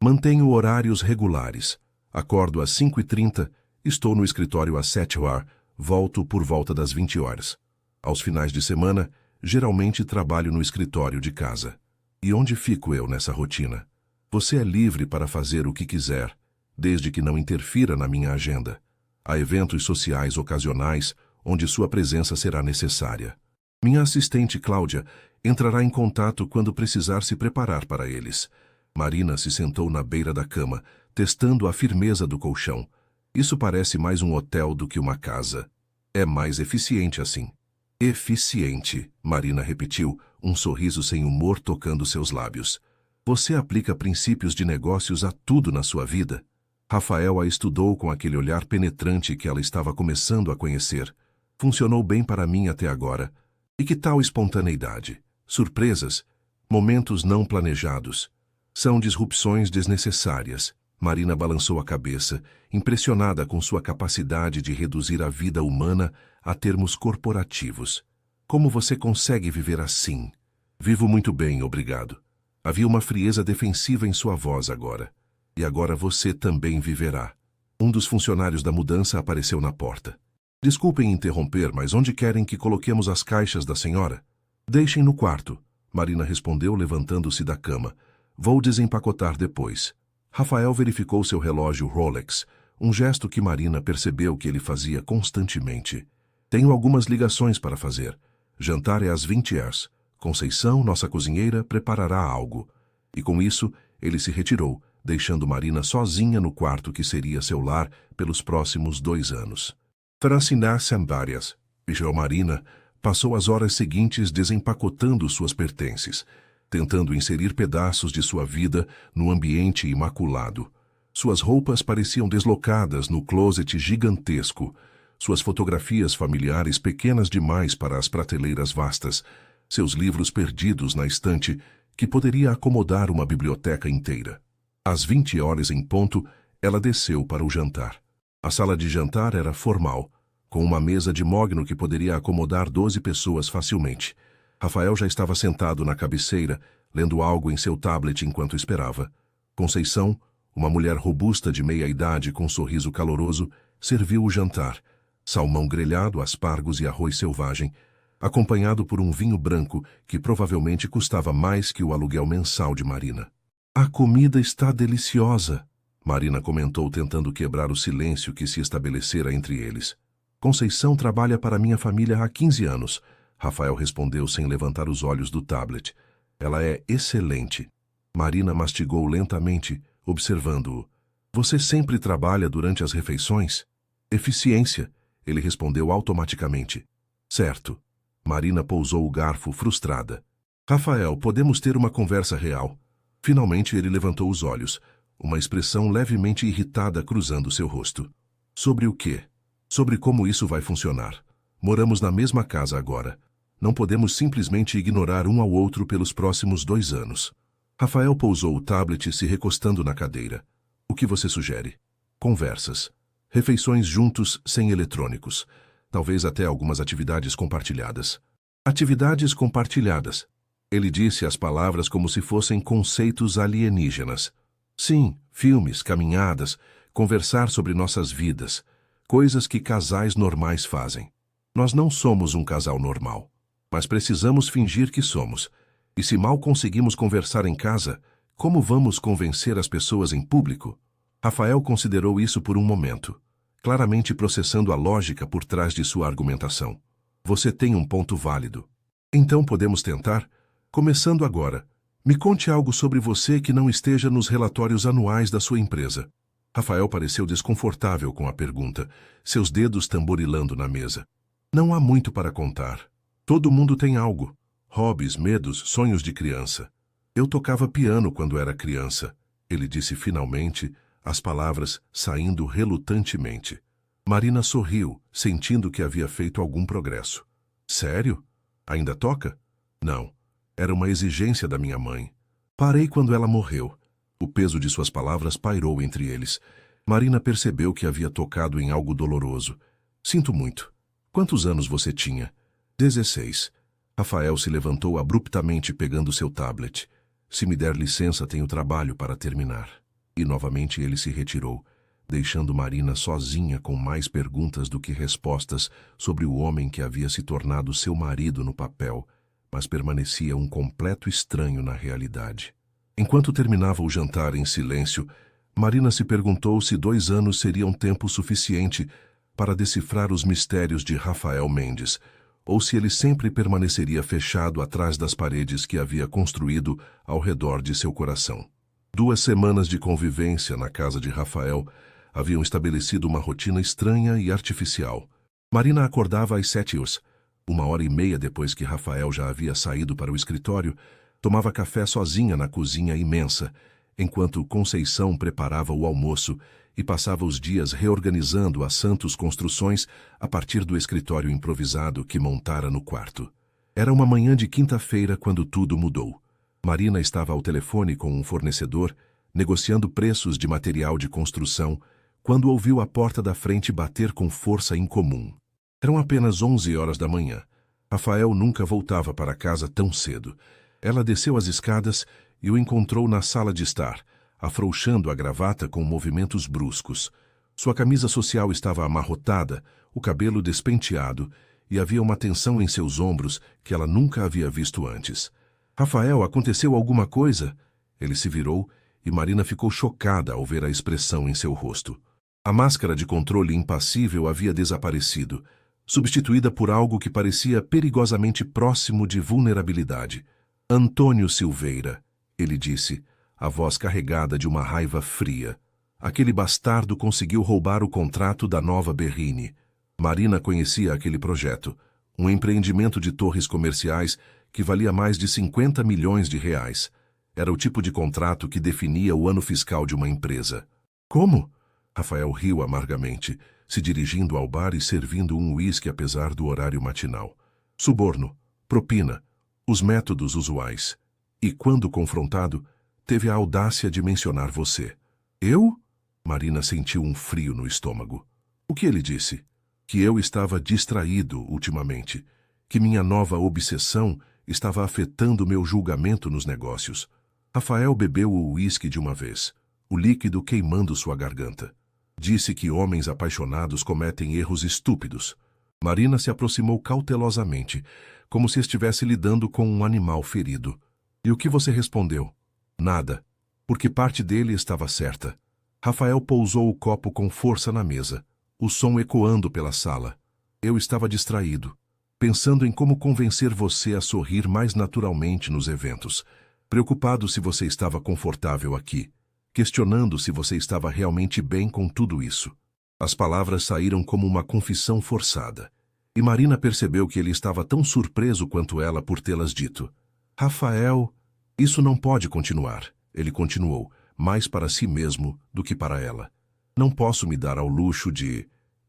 Mantenho horários regulares. Acordo às 5h30, estou no escritório às 7h, volto por volta das 20 horas. Aos finais de semana, geralmente trabalho no escritório de casa. E onde fico eu nessa rotina? Você é livre para fazer o que quiser, desde que não interfira na minha agenda. Há eventos sociais ocasionais onde sua presença será necessária. Minha assistente Cláudia entrará em contato quando precisar se preparar para eles. Marina se sentou na beira da cama, testando a firmeza do colchão. Isso parece mais um hotel do que uma casa. É mais eficiente assim. Eficiente, Marina repetiu, um sorriso sem humor tocando seus lábios. Você aplica princípios de negócios a tudo na sua vida? Rafael a estudou com aquele olhar penetrante que ela estava começando a conhecer. Funcionou bem para mim até agora. E que tal espontaneidade? Surpresas? Momentos não planejados? São disrupções desnecessárias. Marina balançou a cabeça, impressionada com sua capacidade de reduzir a vida humana a termos corporativos. Como você consegue viver assim? Vivo muito bem, obrigado. Havia uma frieza defensiva em sua voz agora. E agora você também viverá. Um dos funcionários da mudança apareceu na porta. Desculpem interromper, mas onde querem que coloquemos as caixas da senhora? Deixem no quarto, Marina respondeu levantando-se da cama. Vou desempacotar depois. Rafael verificou seu relógio Rolex, um gesto que Marina percebeu que ele fazia constantemente. Tenho algumas ligações para fazer. Jantar é às 20h. Conceição, nossa cozinheira, preparará algo. E com isso, ele se retirou, deixando Marina sozinha no quarto que seria seu lar pelos próximos 2 anos. Francinar Sambárias, vigiou Marina, passou as horas seguintes desempacotando suas pertences, tentando inserir pedaços de sua vida no ambiente imaculado. Suas roupas pareciam deslocadas no closet gigantesco, suas fotografias familiares pequenas demais para as prateleiras vastas, seus livros perdidos na estante que poderia acomodar uma biblioteca inteira. Às 20h em ponto, ela desceu para o jantar. A sala de jantar era formal, com uma mesa de mogno que poderia acomodar 12 pessoas facilmente. Rafael já estava sentado na cabeceira, lendo algo em seu tablet enquanto esperava. Conceição, uma mulher robusta de meia-idade com um sorriso caloroso, serviu o jantar. Salmão grelhado, aspargos e arroz selvagem, acompanhado por um vinho branco que provavelmente custava mais que o aluguel mensal de Marina. A comida está deliciosa, Marina comentou tentando quebrar o silêncio que se estabelecera entre eles. Conceição trabalha para minha família há 15 anos, Rafael respondeu sem levantar os olhos do tablet. Ela é excelente. Marina mastigou lentamente, observando-o. Você sempre trabalha durante as refeições? Eficiência, ele respondeu automaticamente. Certo. Marina pousou o garfo frustrada. Rafael, podemos ter uma conversa real. Finalmente ele levantou os olhos, uma expressão levemente irritada cruzando seu rosto. Sobre o quê? Sobre como isso vai funcionar. Moramos na mesma casa agora. Não podemos simplesmente ignorar um ao outro pelos próximos 2 anos. Rafael pousou o tablet se recostando na cadeira. O que você sugere? Conversas. Refeições juntos sem eletrônicos. Talvez até algumas atividades compartilhadas. Atividades compartilhadas. Ele disse as palavras como se fossem conceitos alienígenas. Sim, filmes, caminhadas, conversar sobre nossas vidas. Coisas que casais normais fazem. Nós não somos um casal normal, mas precisamos fingir que somos. E se mal conseguimos conversar em casa, como vamos convencer as pessoas em público? Rafael considerou isso por um momento. claramente processando a lógica por trás de sua argumentação. Você tem um ponto válido. Então podemos tentar? Começando agora. Me conte algo sobre você que não esteja nos relatórios anuais da sua empresa. Rafael pareceu desconfortável com a pergunta, seus dedos tamborilando na mesa. Não há muito para contar. Todo mundo tem algo. Hobbies, medos, sonhos de criança. Eu tocava piano quando era criança, ele disse finalmente, as palavras saindo relutantemente. Marina sorriu, sentindo que havia feito algum progresso. Sério? Ainda toca? Não. Era uma exigência da minha mãe. Parei quando ela morreu. O peso de suas palavras pairou entre eles. Marina percebeu que havia tocado em algo doloroso. Sinto muito. Quantos anos você tinha? 16. Rafael se levantou abruptamente pegando seu tablet. Se me der licença, tenho trabalho para terminar. E novamente ele se retirou, deixando Marina sozinha com mais perguntas do que respostas sobre o homem que havia se tornado seu marido no papel, mas permanecia um completo estranho na realidade. Enquanto terminava o jantar em silêncio, Marina se perguntou se 2 anos seriam tempo suficiente para decifrar os mistérios de Rafael Mendes, ou se ele sempre permaneceria fechado atrás das paredes que havia construído ao redor de seu coração. 2 semanas de convivência na casa de Rafael haviam estabelecido uma rotina estranha e artificial. Marina acordava às 7h, 1h30 depois que Rafael já havia saído para o escritório, tomava café sozinha na cozinha imensa, enquanto Conceição preparava o almoço e passava os dias reorganizando as Santos Construções a partir do escritório improvisado que montara no quarto. Era uma manhã de quinta-feira quando tudo mudou. Marina estava ao telefone com um fornecedor, negociando preços de material de construção, quando ouviu a porta da frente bater com força incomum. Eram apenas 11h da manhã. Rafael nunca voltava para casa tão cedo. Ela desceu as escadas e o encontrou na sala de estar, afrouxando a gravata com movimentos bruscos. Sua camisa social estava amarrotada, o cabelo despenteado, e havia uma tensão em seus ombros que ela nunca havia visto antes. Rafael, aconteceu alguma coisa? Ele se virou e Marina ficou chocada ao ver a expressão em seu rosto. A máscara de controle impassível havia desaparecido, substituída por algo que parecia perigosamente próximo de vulnerabilidade. Antônio Silveira, ele disse, a voz carregada de uma raiva fria. Aquele bastardo conseguiu roubar o contrato da Nova Berrine. Marina conhecia aquele projeto, um empreendimento de torres comerciais que valia mais de 50 milhões de reais. Era o tipo de contrato que definia o ano fiscal de uma empresa. Como? Rafael riu amargamente, se dirigindo ao bar e servindo um uísque apesar do horário matinal. Suborno, propina, os métodos usuais. E quando confrontado, teve a audácia de mencionar você. Eu? Marina sentiu um frio no estômago. O que ele disse? Que eu estava distraído ultimamente, que minha nova obsessão estava afetando meu julgamento nos negócios. Rafael bebeu o uísque de uma vez, o líquido queimando sua garganta. Disse que homens apaixonados cometem erros estúpidos. Marina se aproximou cautelosamente, como se estivesse lidando com um animal ferido. E o que você respondeu? Nada, porque parte dele estava certa. Rafael pousou o copo com força na mesa, o som ecoando pela sala. Eu estava distraído, pensando em como convencer você a sorrir mais naturalmente nos eventos, preocupado se você estava confortável aqui, questionando se você estava realmente bem com tudo isso. As palavras saíram como uma confissão forçada, e Marina percebeu que ele estava tão surpreso quanto ela por tê-las dito. Rafael, isso não pode continuar, ele continuou, mais para si mesmo do que para ela. Não posso me dar ao luxo de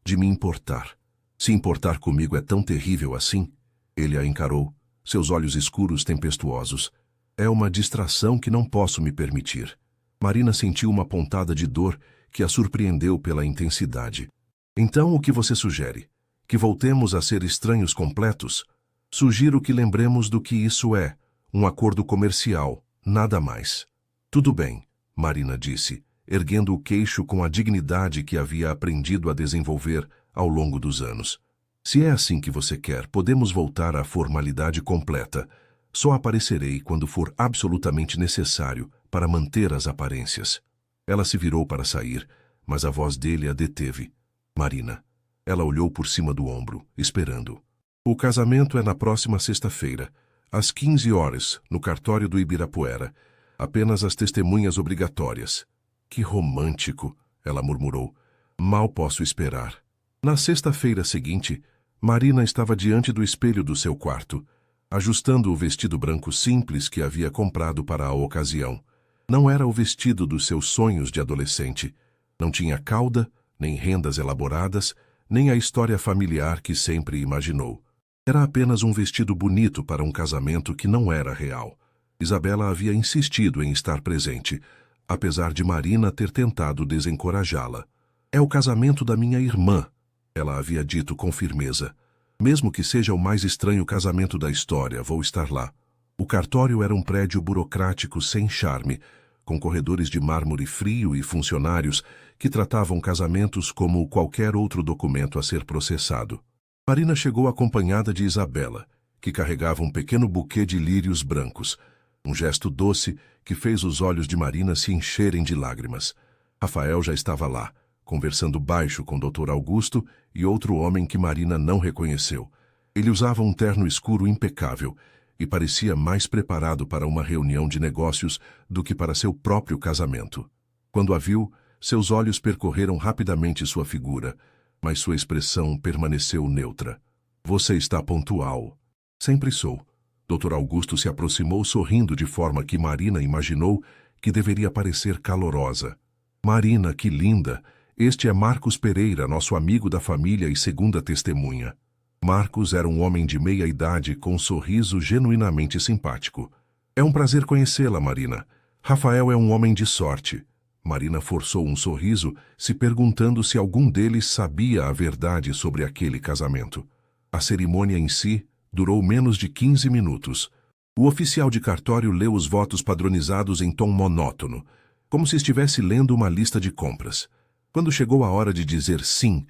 me importar. Se importar comigo é tão terrível assim? Ele a encarou, seus olhos escuros tempestuosos. É uma distração que não posso me permitir. Marina sentiu uma pontada de dor que a surpreendeu pela intensidade. Então o que você sugere? Que voltemos a ser estranhos completos? Sugiro que lembremos do que isso é, um acordo comercial, nada mais. Tudo bem, Marina disse, erguendo o queixo com a dignidade que havia aprendido a desenvolver ao longo dos anos. Se é assim que você quer, podemos voltar à formalidade completa. Só aparecerei quando for absolutamente necessário para manter as aparências. Ela se virou para sair, mas a voz dele a deteve. Marina. Ela olhou por cima do ombro, esperando. O casamento é na próxima sexta-feira, às 15 horas, no cartório do Ibirapuera. Apenas as testemunhas obrigatórias. Que romântico, ela murmurou. Mal posso esperar. Na sexta-feira seguinte, Marina estava diante do espelho do seu quarto, ajustando o vestido branco simples que havia comprado para a ocasião. Não era o vestido dos seus sonhos de adolescente. Não tinha cauda, nem rendas elaboradas, nem a história familiar que sempre imaginou. Era apenas um vestido bonito para um casamento que não era real. Isabela havia insistido em estar presente, apesar de Marina ter tentado desencorajá-la. É o casamento da minha irmã, ela havia dito com firmeza. Mesmo que seja o mais estranho casamento da história, vou estar lá. O cartório era um prédio burocrático sem charme, com corredores de mármore frio e funcionários que tratavam casamentos como qualquer outro documento a ser processado. Marina chegou acompanhada de Isabela, que carregava um pequeno buquê de lírios brancos, um gesto doce que fez os olhos de Marina se encherem de lágrimas. Rafael já estava lá, conversando baixo com Dr. Augusto e outro homem que Marina não reconheceu. Ele usava um terno escuro impecável e parecia mais preparado para uma reunião de negócios do que para seu próprio casamento. Quando a viu, seus olhos percorreram rapidamente sua figura, mas sua expressão permaneceu neutra. Você está pontual. Sempre sou. Dr. Augusto se aproximou sorrindo de forma que Marina imaginou que deveria parecer calorosa. Marina, que linda! Este é Marcos Pereira, nosso amigo da família e segunda testemunha. Marcos era um homem de meia idade com um sorriso genuinamente simpático. É um prazer conhecê-la, Marina. Rafael é um homem de sorte. Marina forçou um sorriso, se perguntando se algum deles sabia a verdade sobre aquele casamento. A cerimônia em si durou menos de 15 minutos. O oficial de cartório leu os votos padronizados em tom monótono, como se estivesse lendo uma lista de compras. Quando chegou a hora de dizer sim,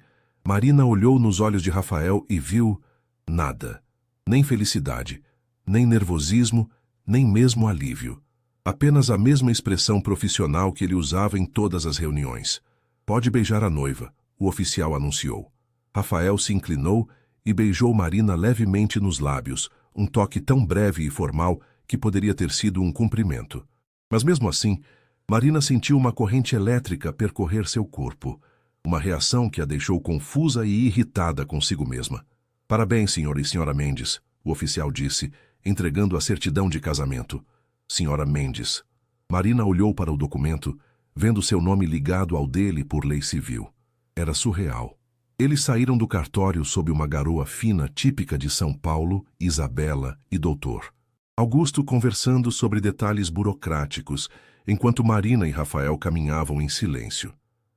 Marina olhou nos olhos de Rafael e viu nada. Nem felicidade, nem nervosismo, nem mesmo alívio. Apenas a mesma expressão profissional que ele usava em todas as reuniões. Pode beijar a noiva, o oficial anunciou. Rafael se inclinou e beijou Marina levemente nos lábios, um toque tão breve e formal que poderia ter sido um cumprimento. Mas mesmo assim, Marina sentiu uma corrente elétrica percorrer seu corpo, uma reação que a deixou confusa e irritada consigo mesma. Parabéns, senhor e senhora Mendes, o oficial disse, entregando a certidão de casamento. Senhora Mendes. Marina olhou para o documento, vendo seu nome ligado ao dele por lei civil. Era surreal. Eles saíram do cartório sob uma garoa fina típica de São Paulo, Isabela e Doutor. Augusto conversando sobre detalhes burocráticos, enquanto Marina e Rafael caminhavam em silêncio.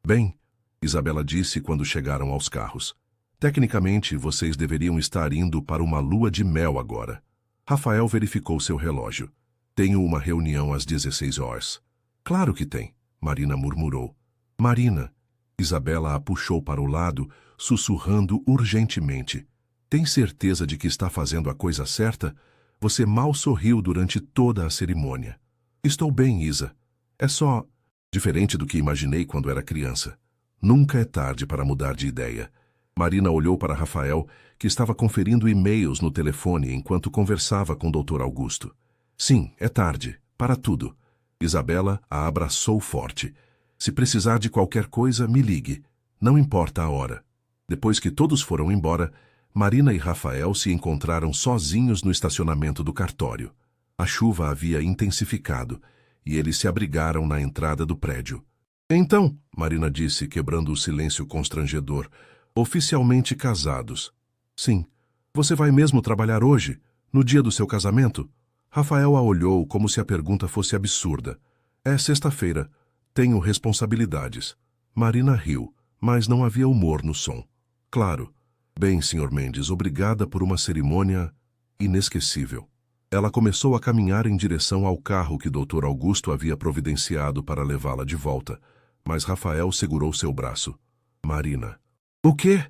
Bem, Isabela disse quando chegaram aos carros. Tecnicamente, vocês deveriam estar indo para uma lua de mel agora. Rafael verificou seu relógio. Tenho uma reunião às 16 horas. Claro que tem, Marina murmurou. Marina, Isabela a puxou para o lado, sussurrando urgentemente. Tem certeza de que está fazendo a coisa certa? Você mal sorriu durante toda a cerimônia. Estou bem, Isa. É só diferente do que imaginei quando era criança. Nunca é tarde para mudar de ideia. Marina olhou para Rafael, que estava conferindo e-mails no telefone enquanto conversava com o Dr. Augusto. Sim, é tarde. Para tudo. Isabela a abraçou forte. Se precisar de qualquer coisa, me ligue. Não importa a hora. Depois que todos foram embora, Marina e Rafael se encontraram sozinhos no estacionamento do cartório. A chuva havia intensificado e eles se abrigaram na entrada do prédio. Então, Marina disse, quebrando o silêncio constrangedor, oficialmente casados. Sim. Você vai mesmo trabalhar hoje, no dia do seu casamento? Rafael a olhou como se a pergunta fosse absurda. É sexta-feira. Tenho responsabilidades. Marina riu, mas não havia humor no som. Claro. Bem, Sr. Mendes, obrigada por uma cerimônia inesquecível. Ela começou a caminhar em direção ao carro que Dr. Augusto havia providenciado para levá-la de volta, mas Rafael segurou seu braço. Marina. O quê?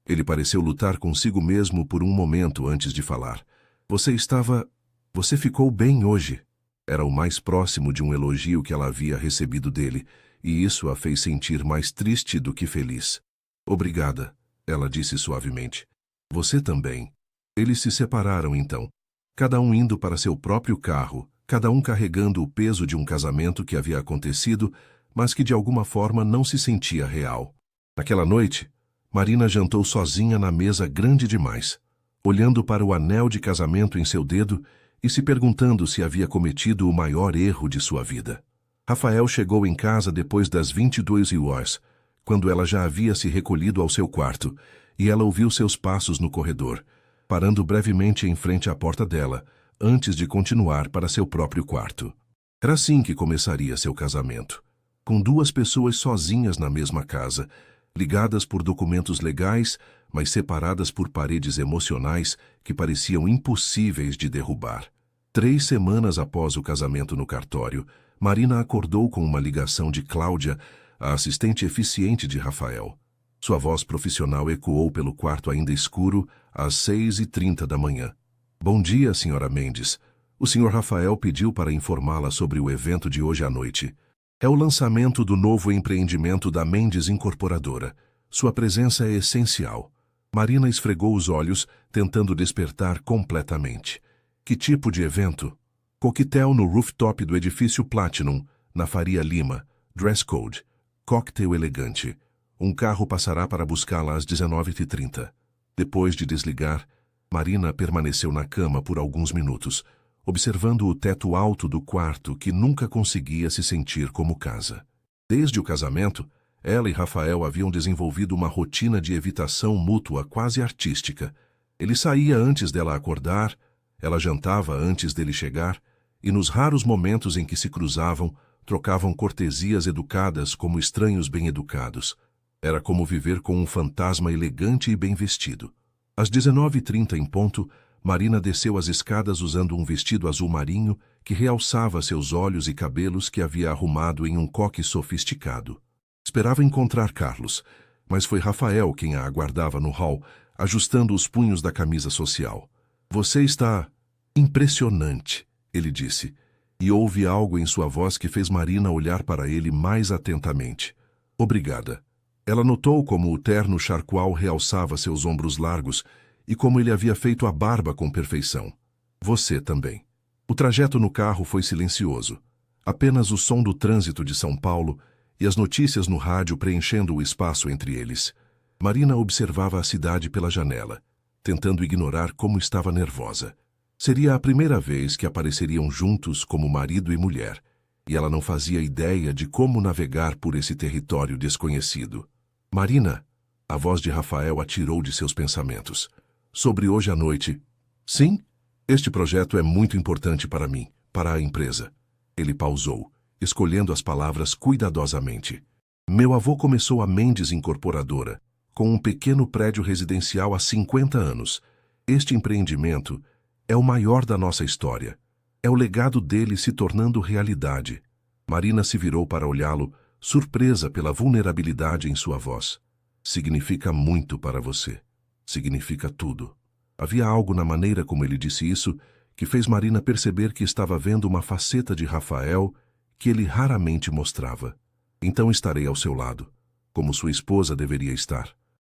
Ele pareceu lutar consigo mesmo por um momento antes de falar. Você ficou bem hoje. Era o mais próximo de um elogio que ela havia recebido dele, e isso a fez sentir mais triste do que feliz. Obrigada, ela disse suavemente. Você também. Eles se separaram então, cada um indo para seu próprio carro, cada um carregando o peso de um casamento que havia acontecido, mas que de alguma forma não se sentia real. Naquela noite, Marina jantou sozinha na mesa grande demais, olhando para o anel de casamento em seu dedo e se perguntando se havia cometido o maior erro de sua vida. Rafael chegou em casa depois das 22 horas, quando ela já havia se recolhido ao seu quarto, e ela ouviu seus passos no corredor, parando brevemente em frente à porta dela, antes de continuar para seu próprio quarto. Era assim que começaria seu casamento, com duas pessoas sozinhas na mesma casa, ligadas por documentos legais, mas separadas por paredes emocionais que pareciam impossíveis de derrubar. 3 semanas após o casamento no cartório, Marina acordou com uma ligação de Cláudia, a assistente eficiente de Rafael. Sua voz profissional ecoou pelo quarto ainda escuro, às 6h30 da manhã. Bom dia, Sra. Mendes. O Sr. Rafael pediu para informá-la sobre o evento de hoje à noite. É o lançamento do novo empreendimento da Mendes Incorporadora. Sua presença é essencial. Marina esfregou os olhos, tentando despertar completamente. Que tipo de evento? Coquetel no rooftop do edifício Platinum, na Faria Lima. Dress code. Cocktail elegante. Um carro passará para buscá-la às 19h30. Depois de desligar, Marina permaneceu na cama por alguns minutos, observando o teto alto do quarto que nunca conseguia se sentir como casa. Desde o casamento, ela e Rafael haviam desenvolvido uma rotina de evitação mútua quase artística. Ele saía antes dela acordar, ela jantava antes dele chegar, e nos raros momentos em que se cruzavam, trocavam cortesias educadas como estranhos bem-educados. Era como viver com um fantasma elegante e bem vestido. Às 19h30 em ponto, Marina desceu as escadas usando um vestido azul marinho que realçava seus olhos e cabelos que havia arrumado em um coque sofisticado. Esperava encontrar Carlos, mas foi Rafael quem a aguardava no hall, ajustando os punhos da camisa social. Você está impressionante, ele disse, e houve algo em sua voz que fez Marina olhar para ele mais atentamente. Obrigada. Ela notou como o terno charcoal realçava seus ombros largos e como ele havia feito a barba com perfeição. Você também. O trajeto no carro foi silencioso. Apenas o som do trânsito de São Paulo e as notícias no rádio preenchendo o espaço entre eles. Marina observava a cidade pela janela, tentando ignorar como estava nervosa. Seria a primeira vez que apareceriam juntos como marido e mulher, e ela não fazia ideia de como navegar por esse território desconhecido. Marina, a voz de Rafael a tirou de seus pensamentos. Sobre hoje à noite. Sim, este projeto é muito importante para mim, para a empresa. Ele pausou, escolhendo as palavras cuidadosamente. Meu avô começou a Mendes Incorporadora, com um pequeno prédio residencial há 50 anos. Este empreendimento é o maior da nossa história. É o legado dele se tornando realidade. Marina se virou para olhá-lo, surpresa pela vulnerabilidade em sua voz. Significa muito para você. Significa tudo. Havia algo na maneira como ele disse isso que fez Marina perceber que estava vendo uma faceta de Rafael que ele raramente mostrava. Então estarei ao seu lado, como sua esposa deveria estar.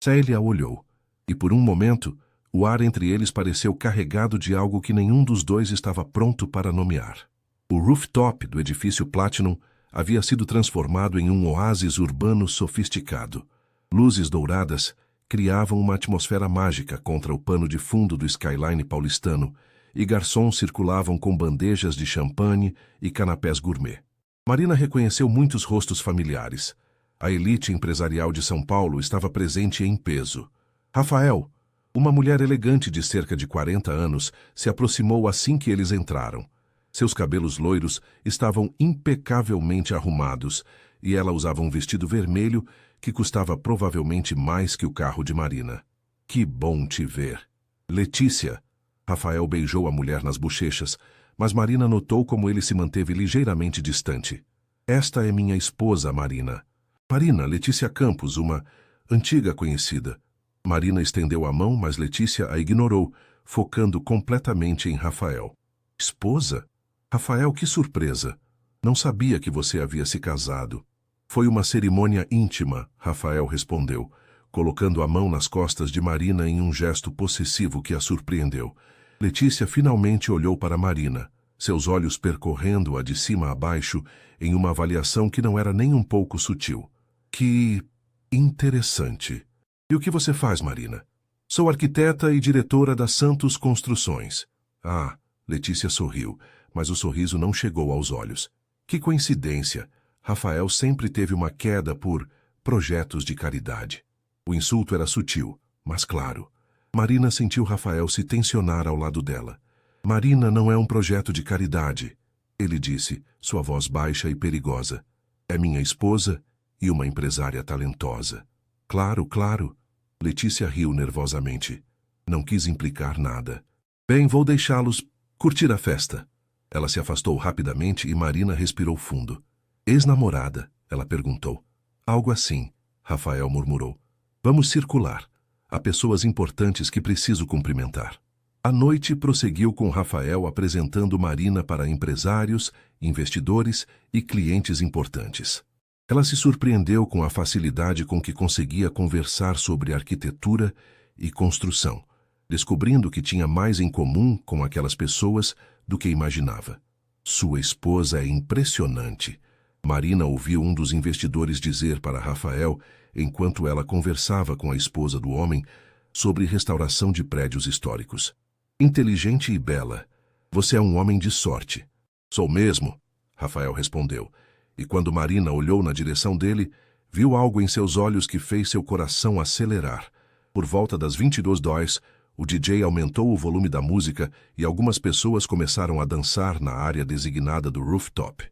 Célia olhou, e por um momento, o ar entre eles pareceu carregado de algo que nenhum dos dois estava pronto para nomear. O rooftop do edifício Platinum havia sido transformado em um oásis urbano sofisticado. Luzes douradas criavam uma atmosfera mágica contra o pano de fundo do skyline paulistano, e garçons circulavam com bandejas de champanhe e canapés gourmet. Marina reconheceu muitos rostos familiares. A elite empresarial de São Paulo estava presente em peso. Rafael, uma mulher elegante de cerca de 40 anos, se aproximou assim que eles entraram. Seus cabelos loiros estavam impecavelmente arrumados e ela usava um vestido vermelho que custava provavelmente mais que o carro de Marina. Que bom te ver. Letícia. Rafael beijou a mulher nas bochechas, mas Marina notou como ele se manteve ligeiramente distante. Esta é minha esposa, Marina. Marina, Letícia Campos, uma antiga conhecida. Marina estendeu a mão, mas Letícia a ignorou, focando completamente em Rafael. Esposa? Rafael, que surpresa! Não sabia que você havia se casado. Foi uma cerimônia íntima, Rafael respondeu, colocando a mão nas costas de Marina em um gesto possessivo que a surpreendeu. Letícia finalmente olhou para Marina, seus olhos percorrendo-a de cima a baixo em uma avaliação que não era nem um pouco sutil. Que interessante. E o que você faz, Marina? Sou arquiteta e diretora da Santos Construções. Ah, Letícia sorriu, mas o sorriso não chegou aos olhos. Que coincidência! Rafael sempre teve uma queda por projetos de caridade. O insulto era sutil, mas claro. Marina sentiu Rafael se tensionar ao lado dela. Marina não é um projeto de caridade, ele disse, sua voz baixa e perigosa. É minha esposa e uma empresária talentosa. Claro, claro. Letícia riu nervosamente. Não quis implicar nada. Bem, vou deixá-los curtir a festa. Ela se afastou rapidamente e Marina respirou fundo. Ex-namorada? Ela perguntou. Algo assim, Rafael murmurou. Vamos circular. Há pessoas importantes que preciso cumprimentar. A noite prosseguiu com Rafael apresentando Marina para empresários, investidores e clientes importantes. Ela se surpreendeu com a facilidade com que conseguia conversar sobre arquitetura e construção, descobrindo que tinha mais em comum com aquelas pessoas do que imaginava. Sua esposa é impressionante. Marina ouviu um dos investidores dizer para Rafael, enquanto ela conversava com a esposa do homem, sobre restauração de prédios históricos. Inteligente e bela. Você é um homem de sorte. Sou mesmo, Rafael respondeu. E quando Marina olhou na direção dele, viu algo em seus olhos que fez seu coração acelerar. Por volta das 22h, o DJ aumentou o volume da música e algumas pessoas começaram a dançar na área designada do rooftop.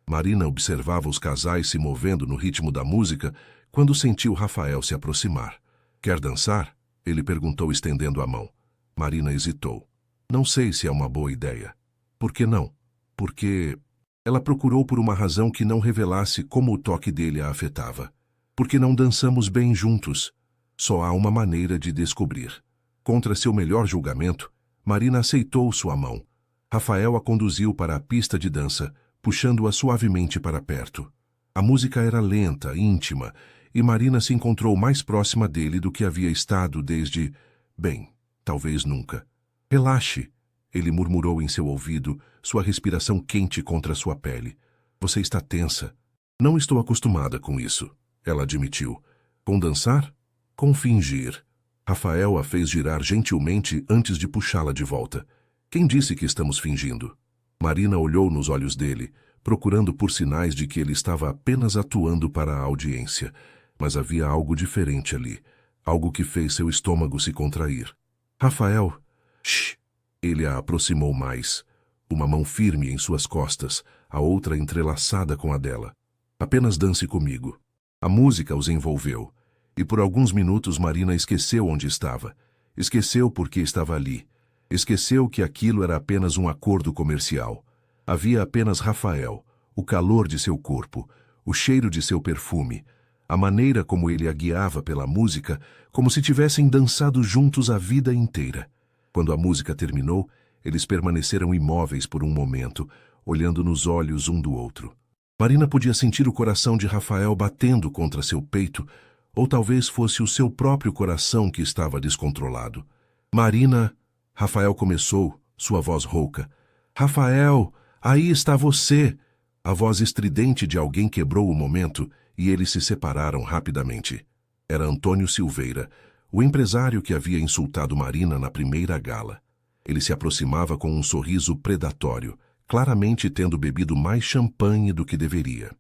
Marina observava os casais se movendo no ritmo da música quando sentiu Rafael se aproximar. Quer dançar? Ele perguntou estendendo a mão. Marina hesitou. Não sei se é uma boa ideia. Por que não? Porque... Ela procurou por uma razão que não revelasse como o toque dele a afetava. Porque não dançamos bem juntos. Só há uma maneira de descobrir. Contra seu melhor julgamento, Marina aceitou sua mão. Rafael a conduziu para a pista de dança, puxando-a suavemente para perto. A música era lenta, íntima, e Marina se encontrou mais próxima dele do que havia estado desde... Bem, talvez nunca. Relaxe, ele murmurou em seu ouvido, sua respiração quente contra sua pele. Você está tensa. Não estou acostumada com isso, ela admitiu. Com dançar? Com fingir. Rafael a fez girar gentilmente antes de puxá-la de volta. Quem disse que estamos fingindo? Marina olhou nos olhos dele, procurando por sinais de que ele estava apenas atuando para a audiência. Mas havia algo diferente ali, algo que fez seu estômago se contrair. Rafael... Shh! Ele a aproximou mais, uma mão firme em suas costas, a outra entrelaçada com a dela. Apenas dance comigo. A música os envolveu, e por alguns minutos Marina esqueceu onde estava. Esqueceu porque estava ali. Esqueceu que aquilo era apenas um acordo comercial. Havia apenas Rafael, o calor de seu corpo, o cheiro de seu perfume, a maneira como ele a guiava pela música, como se tivessem dançado juntos a vida inteira. Quando a música terminou, eles permaneceram imóveis por um momento, olhando nos olhos um do outro. Marina podia sentir o coração de Rafael batendo contra seu peito, ou talvez fosse o seu próprio coração que estava descontrolado. Marina... Rafael começou, sua voz rouca. Rafael, aí está você! A voz estridente de alguém quebrou o momento e eles se separaram rapidamente. Era Antônio Silveira, o empresário que havia insultado Marina na primeira gala. Ele se aproximava com um sorriso predatório, claramente tendo bebido mais champanhe do que deveria.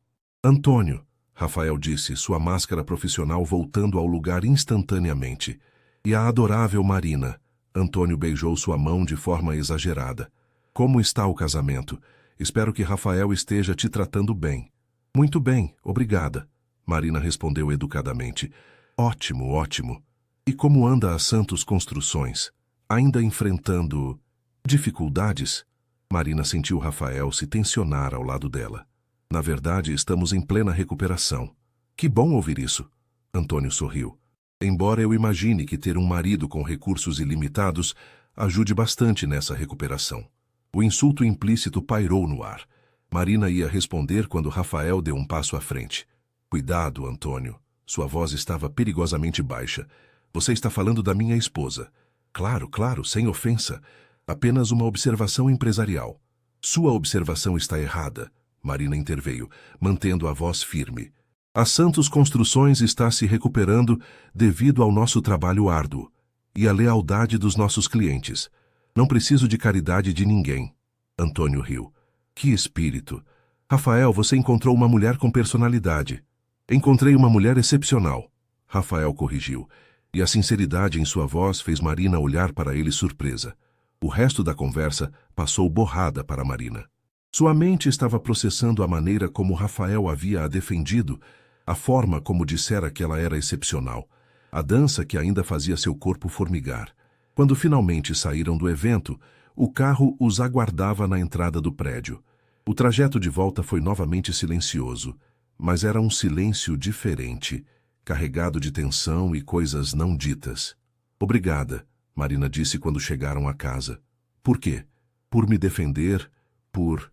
Antônio, Rafael disse, sua máscara profissional voltando ao lugar instantaneamente. E a adorável Marina. Antônio beijou sua mão de forma exagerada. Como está o casamento? Espero que Rafael esteja te tratando bem. Muito bem, obrigada. Marina respondeu educadamente. Ótimo, ótimo. E como anda a Santos Construções? Ainda enfrentando dificuldades? Marina sentiu Rafael se tensionar ao lado dela. Na verdade, estamos em plena recuperação. Que bom ouvir isso. Antônio sorriu. Embora eu imagine que ter um marido com recursos ilimitados ajude bastante nessa recuperação. O insulto implícito pairou no ar. Marina ia responder quando Rafael deu um passo à frente. Cuidado, Antônio. Sua voz estava perigosamente baixa. Você está falando da minha esposa. Claro, claro, sem ofensa. Apenas uma observação empresarial. Sua observação está errada, Marina interveio, mantendo a voz firme. A Santos Construções está se recuperando devido ao nosso trabalho árduo e à lealdade dos nossos clientes. Não preciso de caridade de ninguém. Antônio riu. Que espírito! Rafael, você encontrou uma mulher com personalidade. Encontrei uma mulher excepcional. Rafael corrigiu, e a sinceridade em sua voz fez Marina olhar para ele surpresa. O resto da conversa passou borrada para Marina. Sua mente estava processando a maneira como Rafael havia a defendido, a forma como dissera que ela era excepcional, a dança que ainda fazia seu corpo formigar. Quando finalmente saíram do evento, o carro os aguardava na entrada do prédio. O trajeto de volta foi novamente silencioso, mas era um silêncio diferente, carregado de tensão e coisas não ditas. Obrigada, Marina disse quando chegaram à casa. Por quê? Por me defender, por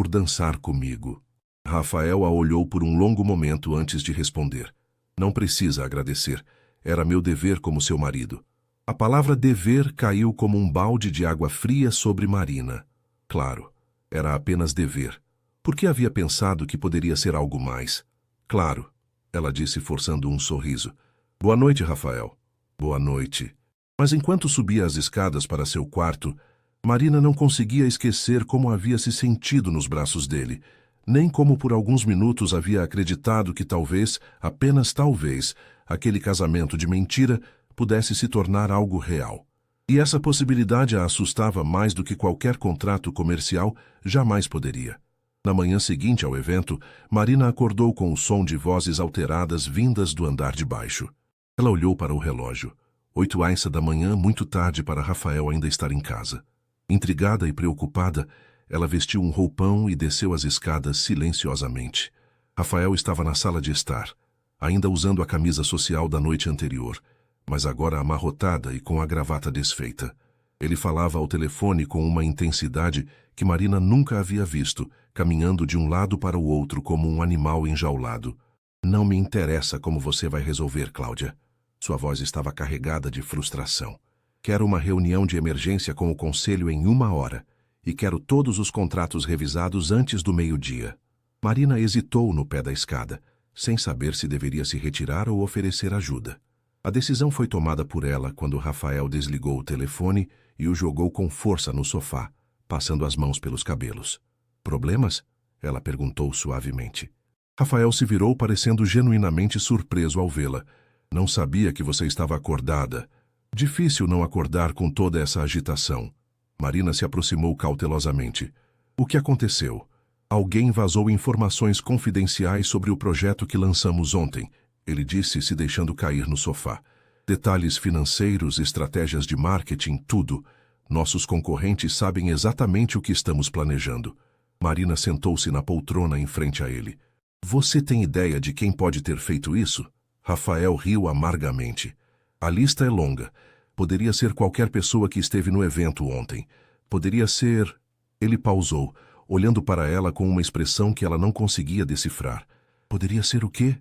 dançar comigo. Rafael a olhou por um longo momento antes de responder. Não precisa agradecer. Era meu dever como seu marido. A palavra dever caiu como um balde de água fria sobre Marina. Claro, era apenas dever. Por que havia pensado que poderia ser algo mais? Claro, ela disse forçando um sorriso. Boa noite, Rafael. Boa noite. Mas enquanto subia as escadas para seu quarto, Marina não conseguia esquecer como havia se sentido nos braços dele, nem como por alguns minutos havia acreditado que talvez, apenas talvez, aquele casamento de mentira pudesse se tornar algo real. E essa possibilidade a assustava mais do que qualquer contrato comercial jamais poderia. Na manhã seguinte ao evento, Marina acordou com o som de vozes alteradas vindas do andar de baixo. Ela olhou para o relógio. 8h da manhã, muito tarde para Rafael ainda estar em casa. Intrigada e preocupada, ela vestiu um roupão e desceu as escadas silenciosamente. Rafael estava na sala de estar, ainda usando a camisa social da noite anterior, mas agora amarrotada e com a gravata desfeita. Ele falava ao telefone com uma intensidade que Marina nunca havia visto, caminhando de um lado para o outro como um animal enjaulado. Não me interessa como você vai resolver, Cláudia. Sua voz estava carregada de frustração. Quero uma reunião de emergência com o conselho em 1 hora e quero todos os contratos revisados antes do meio-dia. Marina hesitou no pé da escada, sem saber se deveria se retirar ou oferecer ajuda. A decisão foi tomada por ela quando Rafael desligou o telefone e o jogou com força no sofá, passando as mãos pelos cabelos. Problemas? Ela perguntou suavemente. Rafael se virou parecendo genuinamente surpreso ao vê-la. Não sabia que você estava acordada. Difícil não acordar com toda essa agitação. Marina se aproximou cautelosamente. O que aconteceu? Alguém vazou informações confidenciais sobre o projeto que lançamos ontem, ele disse, se deixando cair no sofá. Detalhes financeiros, estratégias de marketing, tudo. Nossos concorrentes sabem exatamente o que estamos planejando. Marina sentou-se na poltrona em frente a ele. Você tem ideia de quem pode ter feito isso? Rafael riu amargamente. A lista é longa. Poderia ser qualquer pessoa que esteve no evento ontem. Poderia ser... Ele pausou, olhando para ela com uma expressão que ela não conseguia decifrar. Poderia ser o quê?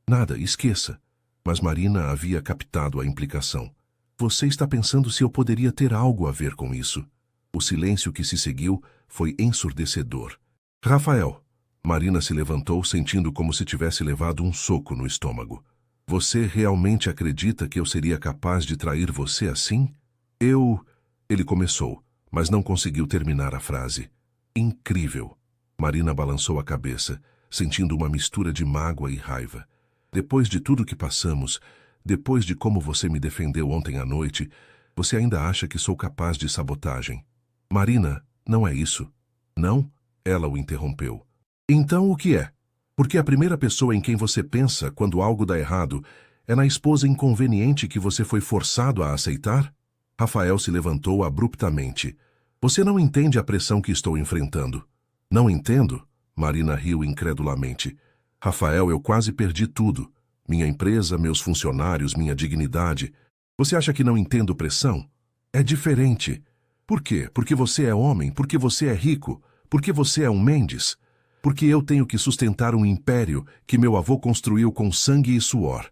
Nada, esqueça. Mas Marina havia captado a implicação. Você está pensando se eu poderia ter algo a ver com isso? O silêncio que se seguiu foi ensurdecedor. Rafael. Marina se levantou, sentindo como se tivesse levado um soco no estômago. Você realmente acredita que eu seria capaz de trair você assim? Ele começou, mas não conseguiu terminar a frase. Incrível. Marina balançou a cabeça, sentindo uma mistura de mágoa e raiva. Depois de tudo que passamos, depois de como você me defendeu ontem à noite, você ainda acha que sou capaz de sabotagem. Marina, não é isso. Não? Ela o interrompeu. Então o que é? Porque a primeira pessoa em quem você pensa quando algo dá errado é na esposa inconveniente que você foi forçado a aceitar? Rafael se levantou abruptamente. Você não entende a pressão que estou enfrentando. Não entendo? Marina riu incredulamente. Rafael, eu quase perdi tudo. Minha empresa, meus funcionários, minha dignidade. Você acha que não entendo pressão? É diferente. Por quê? Porque você é homem, porque você é rico, porque você é um Mendes. Porque eu tenho que sustentar um império que meu avô construiu com sangue e suor.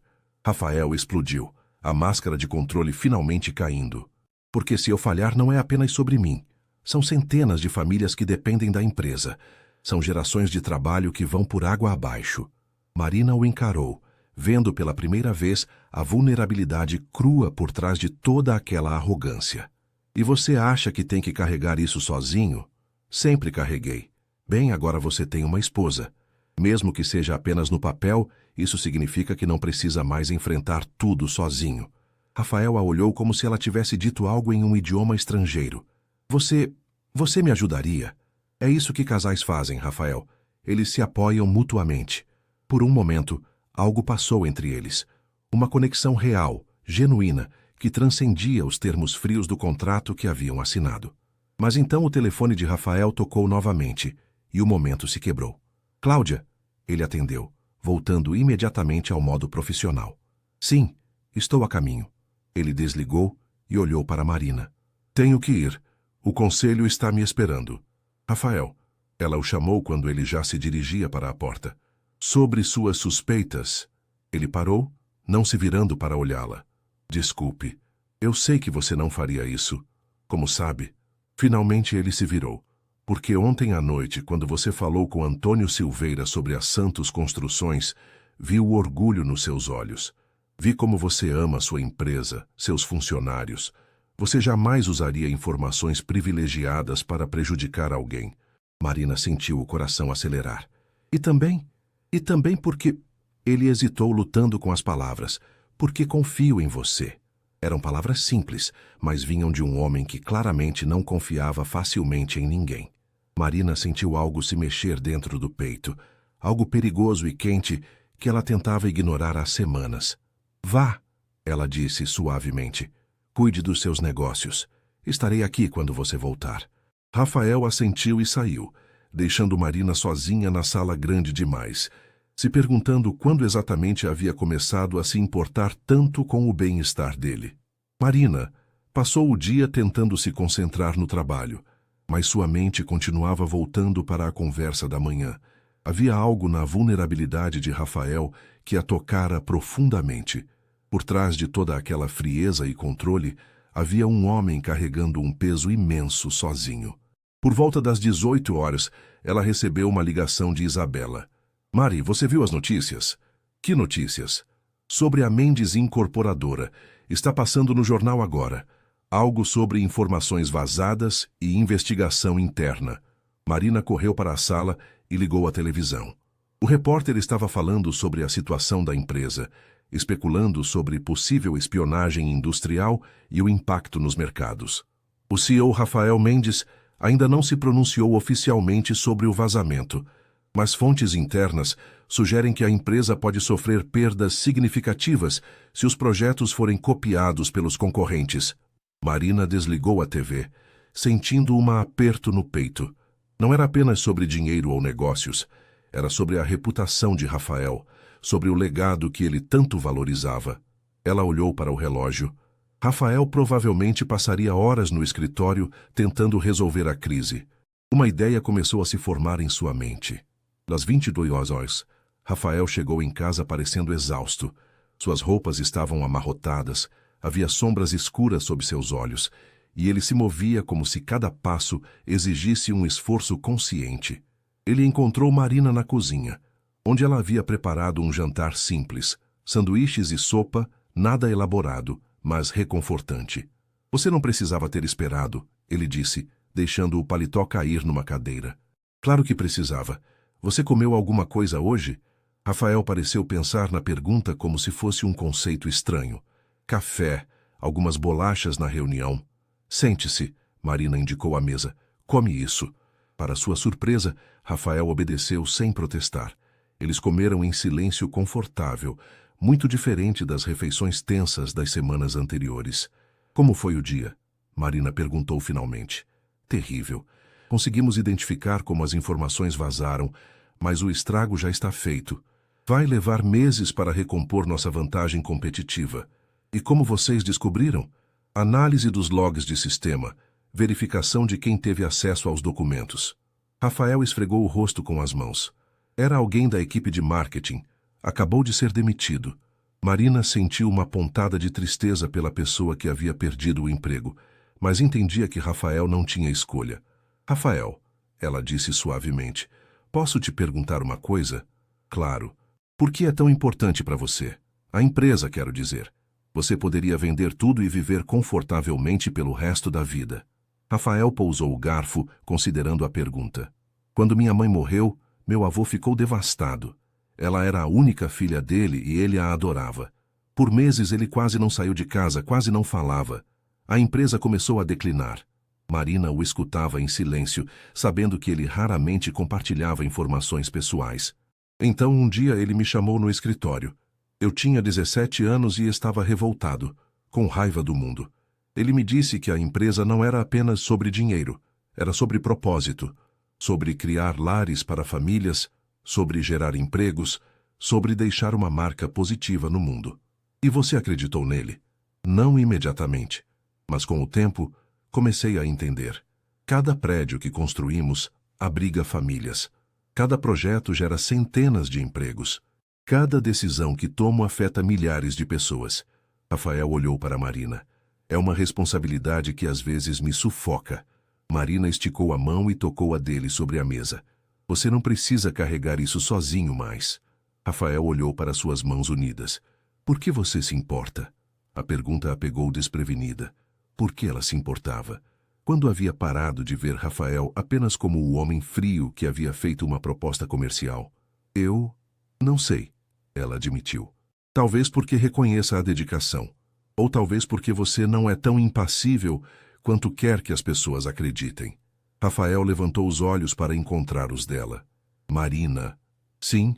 Rafael explodiu, a máscara de controle finalmente caindo. Porque se eu falhar não é apenas sobre mim. São centenas de famílias que dependem da empresa. São gerações de trabalho que vão por água abaixo. Marina o encarou, vendo pela primeira vez a vulnerabilidade crua por trás de toda aquela arrogância. E você acha que tem que carregar isso sozinho? Sempre carreguei. Bem, agora você tem uma esposa. Mesmo que seja apenas no papel, isso significa que não precisa mais enfrentar tudo sozinho. Rafael a olhou como se ela tivesse dito algo em um idioma estrangeiro. Você me ajudaria? É isso que casais fazem, Rafael. Eles se apoiam mutuamente. Por um momento, algo passou entre eles. Uma conexão real, genuína, que transcendia os termos frios do contrato que haviam assinado. Mas então o telefone de Rafael tocou novamente, e o momento se quebrou. Cláudia, ele atendeu, voltando imediatamente ao modo profissional. Sim, estou a caminho. Ele desligou e olhou para Marina. Tenho que ir. O conselho está me esperando. Rafael, ela o chamou quando ele já se dirigia para a porta. Sobre suas suspeitas. Ele parou, não se virando para olhá-la. Desculpe, eu sei que você não faria isso. Como sabe? Finalmente ele se virou. Porque ontem à noite, quando você falou com Antônio Silveira sobre as Santos Construções, vi o orgulho nos seus olhos. Vi como você ama sua empresa, seus funcionários. Você jamais usaria informações privilegiadas para prejudicar alguém. Marina sentiu o coração acelerar. E também porque... Ele hesitou lutando com as palavras. Porque confio em você. Eram palavras simples, mas vinham de um homem que claramente não confiava facilmente em ninguém. Marina sentiu algo se mexer dentro do peito, algo perigoso e quente que ela tentava ignorar há semanas. Vá, ela disse suavemente. Cuide dos seus negócios. Estarei aqui quando você voltar. Rafael assentiu e saiu, deixando Marina sozinha na sala grande demais, se perguntando quando exatamente havia começado a se importar tanto com o bem-estar dele. Marina passou o dia tentando se concentrar no trabalho, mas sua mente continuava voltando para a conversa da manhã. Havia algo na vulnerabilidade de Rafael que a tocara profundamente. Por trás de toda aquela frieza e controle, havia um homem carregando um peso imenso sozinho. Por volta das 18 horas, ela recebeu uma ligação de Isabela. Mari, você viu as notícias? Que notícias? Sobre a Mendes Incorporadora. Está passando no jornal agora. Algo sobre informações vazadas e investigação interna. Marina correu para a sala e ligou a televisão. O repórter estava falando sobre a situação da empresa, especulando sobre possível espionagem industrial e o impacto nos mercados. O CEO Rafael Mendes ainda não se pronunciou oficialmente sobre o vazamento, mas fontes internas sugerem que a empresa pode sofrer perdas significativas se os projetos forem copiados pelos concorrentes. Marina desligou a TV, sentindo um aperto no peito. Não era apenas sobre dinheiro ou negócios, era sobre a reputação de Rafael, sobre o legado que ele tanto valorizava. Ela olhou para o relógio. Rafael provavelmente passaria horas no escritório tentando resolver a crise. Uma ideia começou a se formar em sua mente. Das 22 horas, Rafael chegou em casa parecendo exausto. Suas roupas estavam amarrotadas, havia sombras escuras sob seus olhos, e ele se movia como se cada passo exigisse um esforço consciente. Ele encontrou Marina na cozinha, onde ela havia preparado um jantar simples, sanduíches e sopa, nada elaborado, mas reconfortante. Você não precisava ter esperado, ele disse, deixando o paletó cair numa cadeira. Claro que precisava. Você comeu alguma coisa hoje? Rafael pareceu pensar na pergunta como se fosse um conceito estranho. Café, algumas bolachas na reunião. Sente-se, Marina indicou a mesa. Come isso. Para sua surpresa, Rafael obedeceu sem protestar. Eles comeram em silêncio confortável, muito diferente das refeições tensas das semanas anteriores. Como foi o dia? Marina perguntou finalmente. Terrível. Conseguimos identificar como as informações vazaram, mas o estrago já está feito. Vai levar meses para recompor nossa vantagem competitiva. E como vocês descobriram? Análise dos logs de sistema, verificação de quem teve acesso aos documentos. Rafael esfregou o rosto com as mãos. Era alguém da equipe de marketing. Acabou de ser demitido. Marina sentiu uma pontada de tristeza pela pessoa que havia perdido o emprego, mas entendia que Rafael não tinha escolha. Rafael, ela disse suavemente, posso te perguntar uma coisa? Claro. Por que é tão importante para você? A empresa, quero dizer. Você poderia vender tudo e viver confortavelmente pelo resto da vida. Rafael pousou o garfo, considerando a pergunta. Quando minha mãe morreu, meu avô ficou devastado. Ela era a única filha dele e ele a adorava. Por meses ele quase não saiu de casa, quase não falava. A empresa começou a declinar. Marina o escutava em silêncio, sabendo que ele raramente compartilhava informações pessoais. Então um dia ele me chamou no escritório. Eu tinha 17 anos e estava revoltado, com raiva do mundo. Ele me disse que a empresa não era apenas sobre dinheiro, era sobre propósito, sobre criar lares para famílias, sobre gerar empregos, sobre deixar uma marca positiva no mundo. E você acreditou nele? Não imediatamente, mas com o tempo, comecei a entender. Cada prédio que construímos abriga famílias. Cada projeto gera centenas de empregos. Cada decisão que tomo afeta milhares de pessoas. Rafael olhou para Marina. É uma responsabilidade que às vezes me sufoca. Marina esticou a mão e tocou a dele sobre a mesa. Você não precisa carregar isso sozinho mais. Rafael olhou para suas mãos unidas. Por que você se importa? A pergunta a pegou desprevenida. Por que ela se importava? Quando havia parado de ver Rafael apenas como o homem frio que havia feito uma proposta comercial? Eu não sei, ela admitiu. Talvez porque reconheça a dedicação. Ou talvez porque você não é tão impassível quanto quer que as pessoas acreditem. Rafael levantou os olhos para encontrar os dela. Marina. Sim,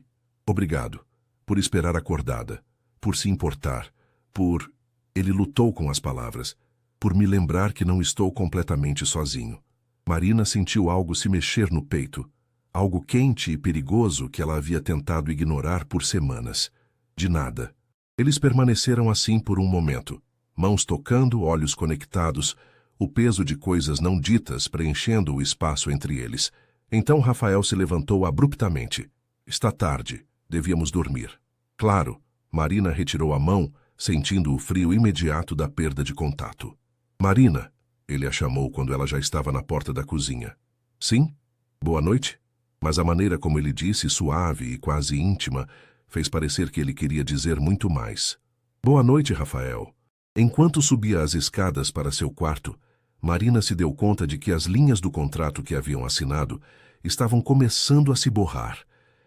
obrigado. Por esperar acordada. Por se importar. Por... Ele lutou com as palavras. Por me lembrar que não estou completamente sozinho. Marina sentiu algo se mexer no peito. Algo quente e perigoso que ela havia tentado ignorar por semanas. De nada. Eles permaneceram assim por um momento. Mãos tocando, olhos conectados, o peso de coisas não ditas preenchendo o espaço entre eles. Então Rafael se levantou abruptamente. Está tarde. Devíamos dormir. Claro. Marina retirou a mão, sentindo o frio imediato da perda de contato. Marina, ele a chamou quando ela já estava na porta da cozinha. Sim? Boa noite? Mas a maneira como ele disse, suave e quase íntima, fez parecer que ele queria dizer muito mais. Boa noite, Rafael. Enquanto subia as escadas para seu quarto, Marina se deu conta de que as linhas do contrato que haviam assinado estavam começando a se borrar,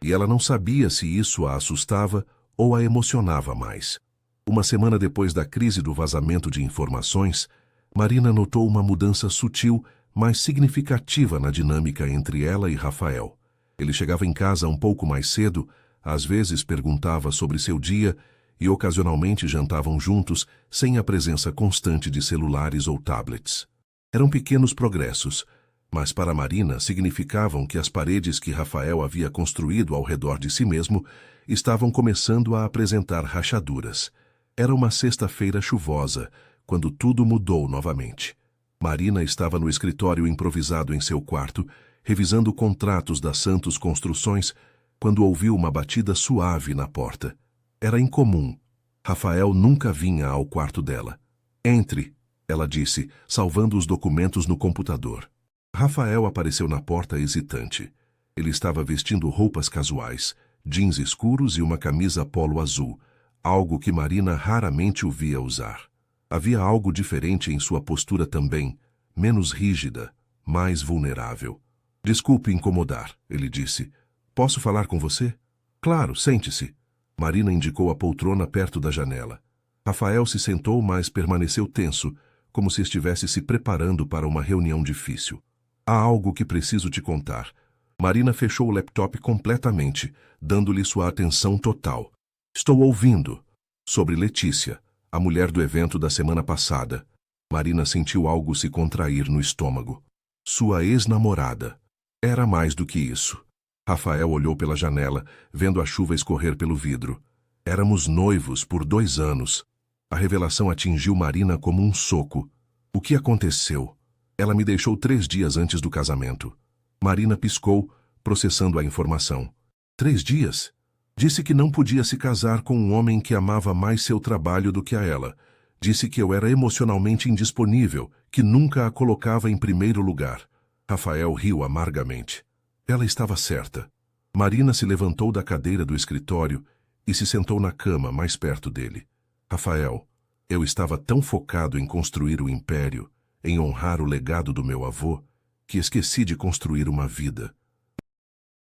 e ela não sabia se isso a assustava ou a emocionava mais. Uma semana depois da crise do vazamento de informações, Marina notou uma mudança sutil, mas significativa na dinâmica entre ela e Rafael. Ele chegava em casa um pouco mais cedo, às vezes perguntava sobre seu dia e ocasionalmente jantavam juntos, sem a presença constante de celulares ou tablets. Eram pequenos progressos, mas para Marina significavam que as paredes que Rafael havia construído ao redor de si mesmo estavam começando a apresentar rachaduras. Era uma sexta-feira chuvosa, quando tudo mudou novamente. Marina estava no escritório improvisado em seu quarto, revisando contratos da Santos Construções, quando ouviu uma batida suave na porta. Era incomum. Rafael nunca vinha ao quarto dela. Entre, ela disse, salvando os documentos no computador. Rafael apareceu na porta hesitante. Ele estava vestindo roupas casuais, jeans escuros e uma camisa polo azul, algo que Marina raramente o via usar. Havia algo diferente em sua postura também, menos rígida, mais vulnerável. Desculpe incomodar, ele disse. Posso falar com você? Claro, sente-se. Marina indicou a poltrona perto da janela. Rafael se sentou, mas permaneceu tenso, como se estivesse se preparando para uma reunião difícil. Há algo que preciso te contar. Marina fechou o laptop completamente, dando-lhe sua atenção total. Estou ouvindo. Sobre Letícia, a mulher do evento da semana passada. Marina sentiu algo se contrair no estômago. Sua ex-namorada. Era mais do que isso. Rafael olhou pela janela, vendo a chuva escorrer pelo vidro. Éramos noivos por 2 anos. A revelação atingiu Marina como um soco. O que aconteceu? Ela me deixou 3 dias antes do casamento. Marina piscou, processando a informação. 3 dias? Disse que não podia se casar com um homem que amava mais seu trabalho do que a ela. Disse que eu era emocionalmente indisponível, que nunca a colocava em primeiro lugar. Rafael riu amargamente. Ela estava certa. Marina se levantou da cadeira do escritório e se sentou na cama mais perto dele. Rafael, eu estava tão focado em construir o império, em honrar o legado do meu avô, que esqueci de construir uma vida.